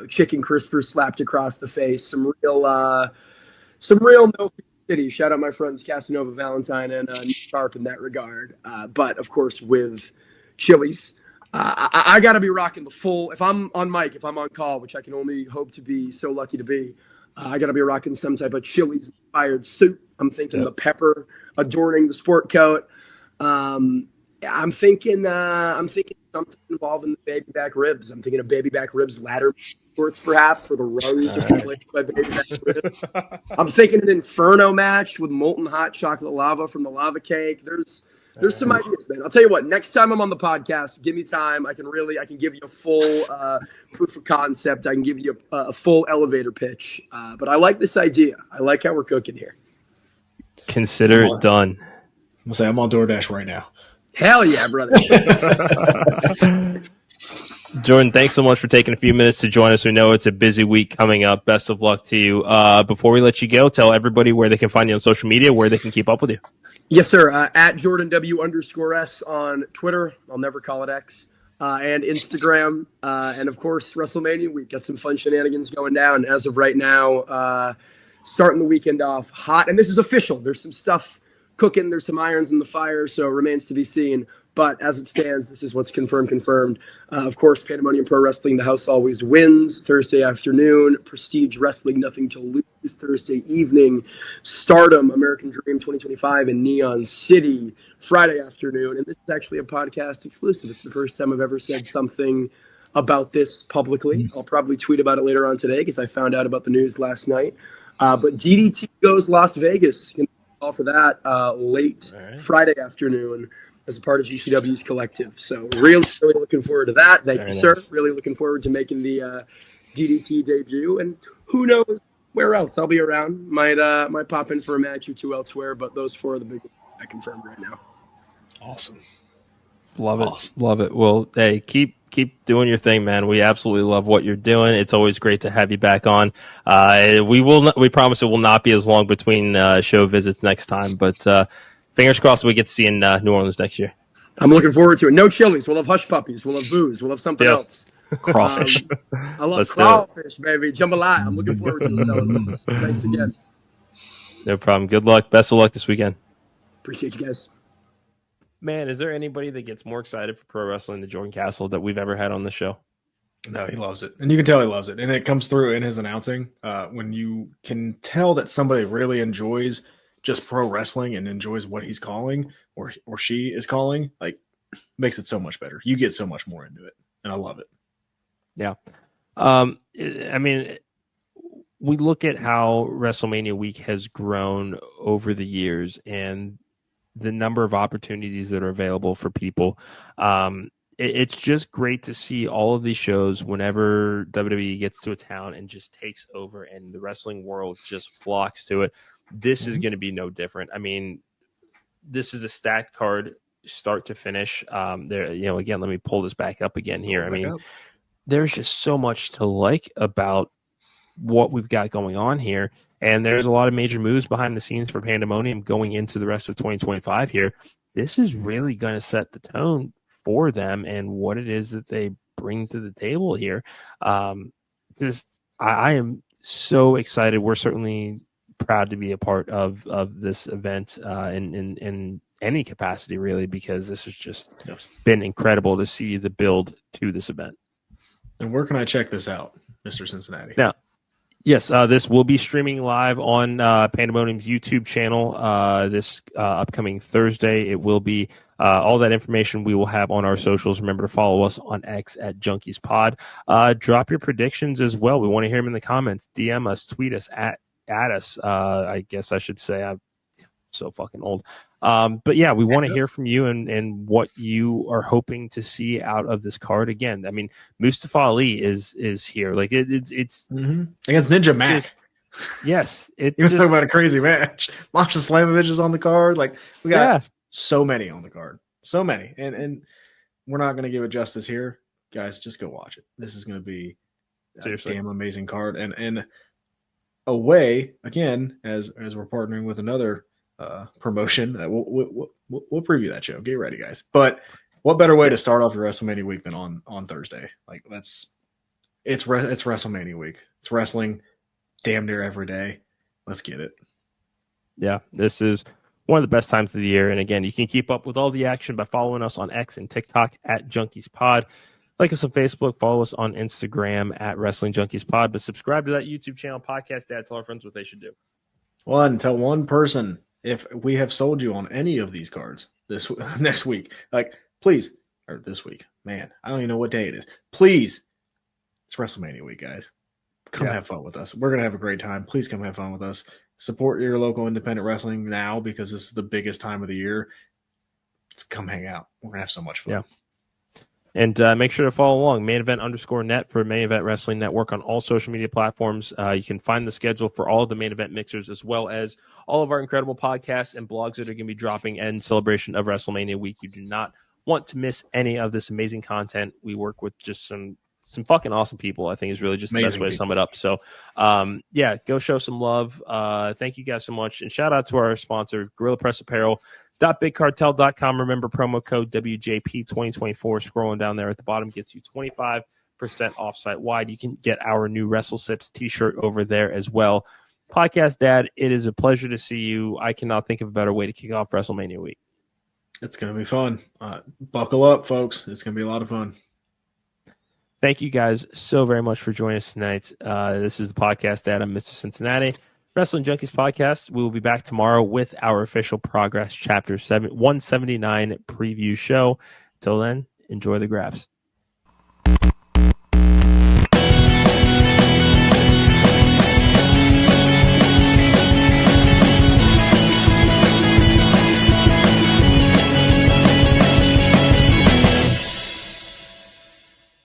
Speaker 3: chicken crispers slapped across the face. Some real no city. Shout out my friends Casanova Valentine and Nick Sharp in that regard. But of course with Chili's. I got to be rocking the full. If I'm on mic, if I'm on call, which I can only hope to be so lucky to be, I got to be rocking some type of Chili's inspired suit. I'm thinking the pepper adorning the sport coat. I'm thinking something involving the baby back ribs. I'm thinking of baby back ribs ladder shorts, perhaps, where the rungs are replaced by baby back ribs. I'm thinking an Inferno match with molten hot chocolate lava from the lava cake. There's some ideas, man. I'll tell you what. Next time I'm on the podcast, give me time. I can give you a full proof of concept. I can give you a full elevator pitch. But I like this idea. I like how we're cooking here.
Speaker 1: Consider it done.
Speaker 2: I'm gonna say I'm on DoorDash right now.
Speaker 3: Hell yeah, brother.
Speaker 1: Jordan, thanks so much for taking a few minutes to join us. We know it's a busy week coming up. Best of luck to you. Before we let you go, tell everybody where they can find you on social media, where they can keep up with you.
Speaker 3: Yes, sir. At JordanW_S on Twitter. I'll never call it X. And Instagram. And, of course, WrestleMania week. Got some fun shenanigans going down. As of right now, starting the weekend off hot. And this is official. There's some stuff cooking. There's some irons in the fire, so it remains to be seen. But as it stands, this is what's confirmed. Of course, Pandemonium Pro Wrestling, the house always wins. Thursday afternoon, Prestige Wrestling, Nothing to Lose. Thursday evening, Stardom, American Dream 2025 in Neon City. Friday afternoon, and this is actually a podcast exclusive. It's the first time I've ever said something about this publicly. I'll probably tweet about it later on today because I found out about the news last night. But DDT goes Las Vegas. You can call for that late Friday afternoon as a part of GCW's collective. So really looking forward to that. Thank you, sir. Really looking forward to making the DDT debut. And who knows where else I'll be around. Might pop in for a match or two elsewhere, but those four are the big ones I confirmed right now.
Speaker 2: Awesome.
Speaker 1: Love it. Well, hey, keep doing your thing, man. We absolutely love what you're doing. It's always great to have you back on. We promise it will not be as long between show visits next time, but fingers crossed we get to see you in New Orleans next year.
Speaker 3: I'm looking forward to it. No Chili's. We'll have hush puppies. We'll have booze. We'll have something else.
Speaker 2: Crawfish.
Speaker 3: I love crawfish, baby. Jambalaya. I'm looking forward to it, fellas. Thanks again.
Speaker 1: No problem. Good luck. Best of luck this weekend.
Speaker 3: Appreciate you guys.
Speaker 1: Man, is there anybody that gets more excited for pro wrestling than Jordan Castle that we've ever had on the show?
Speaker 2: No, he loves it. And you can tell he loves it. And it comes through in his announcing. When you can tell that somebody really enjoys just pro wrestling and enjoys what he's calling or she is calling, like, makes it so much better. You get so much more into it. And I love it.
Speaker 1: Yeah. I mean, we look at how WrestleMania week has grown over the years and the number of opportunities that are available for people. It's just great to see all of these shows whenever WWE gets to a town and just takes over and the wrestling world just flocks to it. This is going to be no different. I mean, this is a stacked card start to finish. Again, let me pull this back up again here. I mean, there's just so much to like about what we've got going on here. And there's a lot of major moves behind the scenes for Pandemonium going into the rest of 2025 here. This is really going to set the tone for them and what it is that they bring to the table here. I am so excited. We're certainly proud to be a part of this event in any capacity, really, because this has just been incredible to see the build to this event.
Speaker 2: And where can I check this out, Mr. Cincinnati?
Speaker 1: Now, Yes, this will be streaming live on Pandemonium's YouTube channel this upcoming Thursday. It will be all that information we will have on our socials. Remember to follow us on X at Junkies Pod. Drop your predictions as well. We want to hear them in the comments. DM us, tweet us, at us. I guess I should say. I'm so fucking old. But yeah, we want to hear from you and what you are hoping to see out of this card. Again, I mean, Mustafa Ali is here. Like it's
Speaker 2: against Ninja Mac.
Speaker 1: Yes,
Speaker 2: you're talking about a crazy match. Masha Slamovich is on the card. Like we got so many on the card, so many, and we're not going to give it justice here, guys. Just go watch it. This is going to be a damn amazing card, and a way again as we're partnering with another promotion. We'll preview that show. Get ready, guys. But what better way to start off your WrestleMania week than on Thursday? Like it's WrestleMania week. It's wrestling damn near every day. Let's get it.
Speaker 1: Yeah, this is one of the best times of the year. And again, you can keep up with all the action by following us on X and TikTok at Junkies Pod. Like us on Facebook, follow us on Instagram at Wrestling Junkies Pod. But subscribe to that YouTube channel, Podcast Dad. Tell our friends what they should do.
Speaker 2: Tell one person if we have sold you on any of these cards this next week. Like, please, or this week. Man, I don't even know what day it is. Please, it's WrestleMania week, guys. Come have fun with us. We're going to have a great time. Please come have fun with us. Support your local independent wrestling now because this is the biggest time of the year. Let's come hang out. We're going to have so much fun.
Speaker 1: Yeah. And make sure to follow along, main-event_net for Main Event Wrestling Network on all social media platforms. You can find the schedule for all of the main event mixers as well as all of our incredible podcasts and blogs that are going to be dropping in celebration of WrestleMania week. You do not want to miss any of this amazing content. We work with just some fucking awesome people, I think is really just the best way to sum it up. So, go show some love. Thank you guys so much. And shout out to our sponsor, Gorilla Press Apparel. .bigcartel.com. Remember, promo code WJP2024 scrolling down there at the bottom gets you 25% off site wide. You can get our new Wrestle Sips t-shirt over there as well. Podcast Dad, it is a pleasure to see you. I cannot think of a better way to kick off WrestleMania week.
Speaker 2: It's going to be fun. Buckle up, folks. It's going to be a lot of fun.
Speaker 1: Thank you guys so very much for joining us tonight. This is the Podcast Dad. I'm Mr. Cincinnati. Wrestling Junkies Podcast. We will be back tomorrow with our official Progress Chapter 179 preview show. Till then, enjoy the grabs.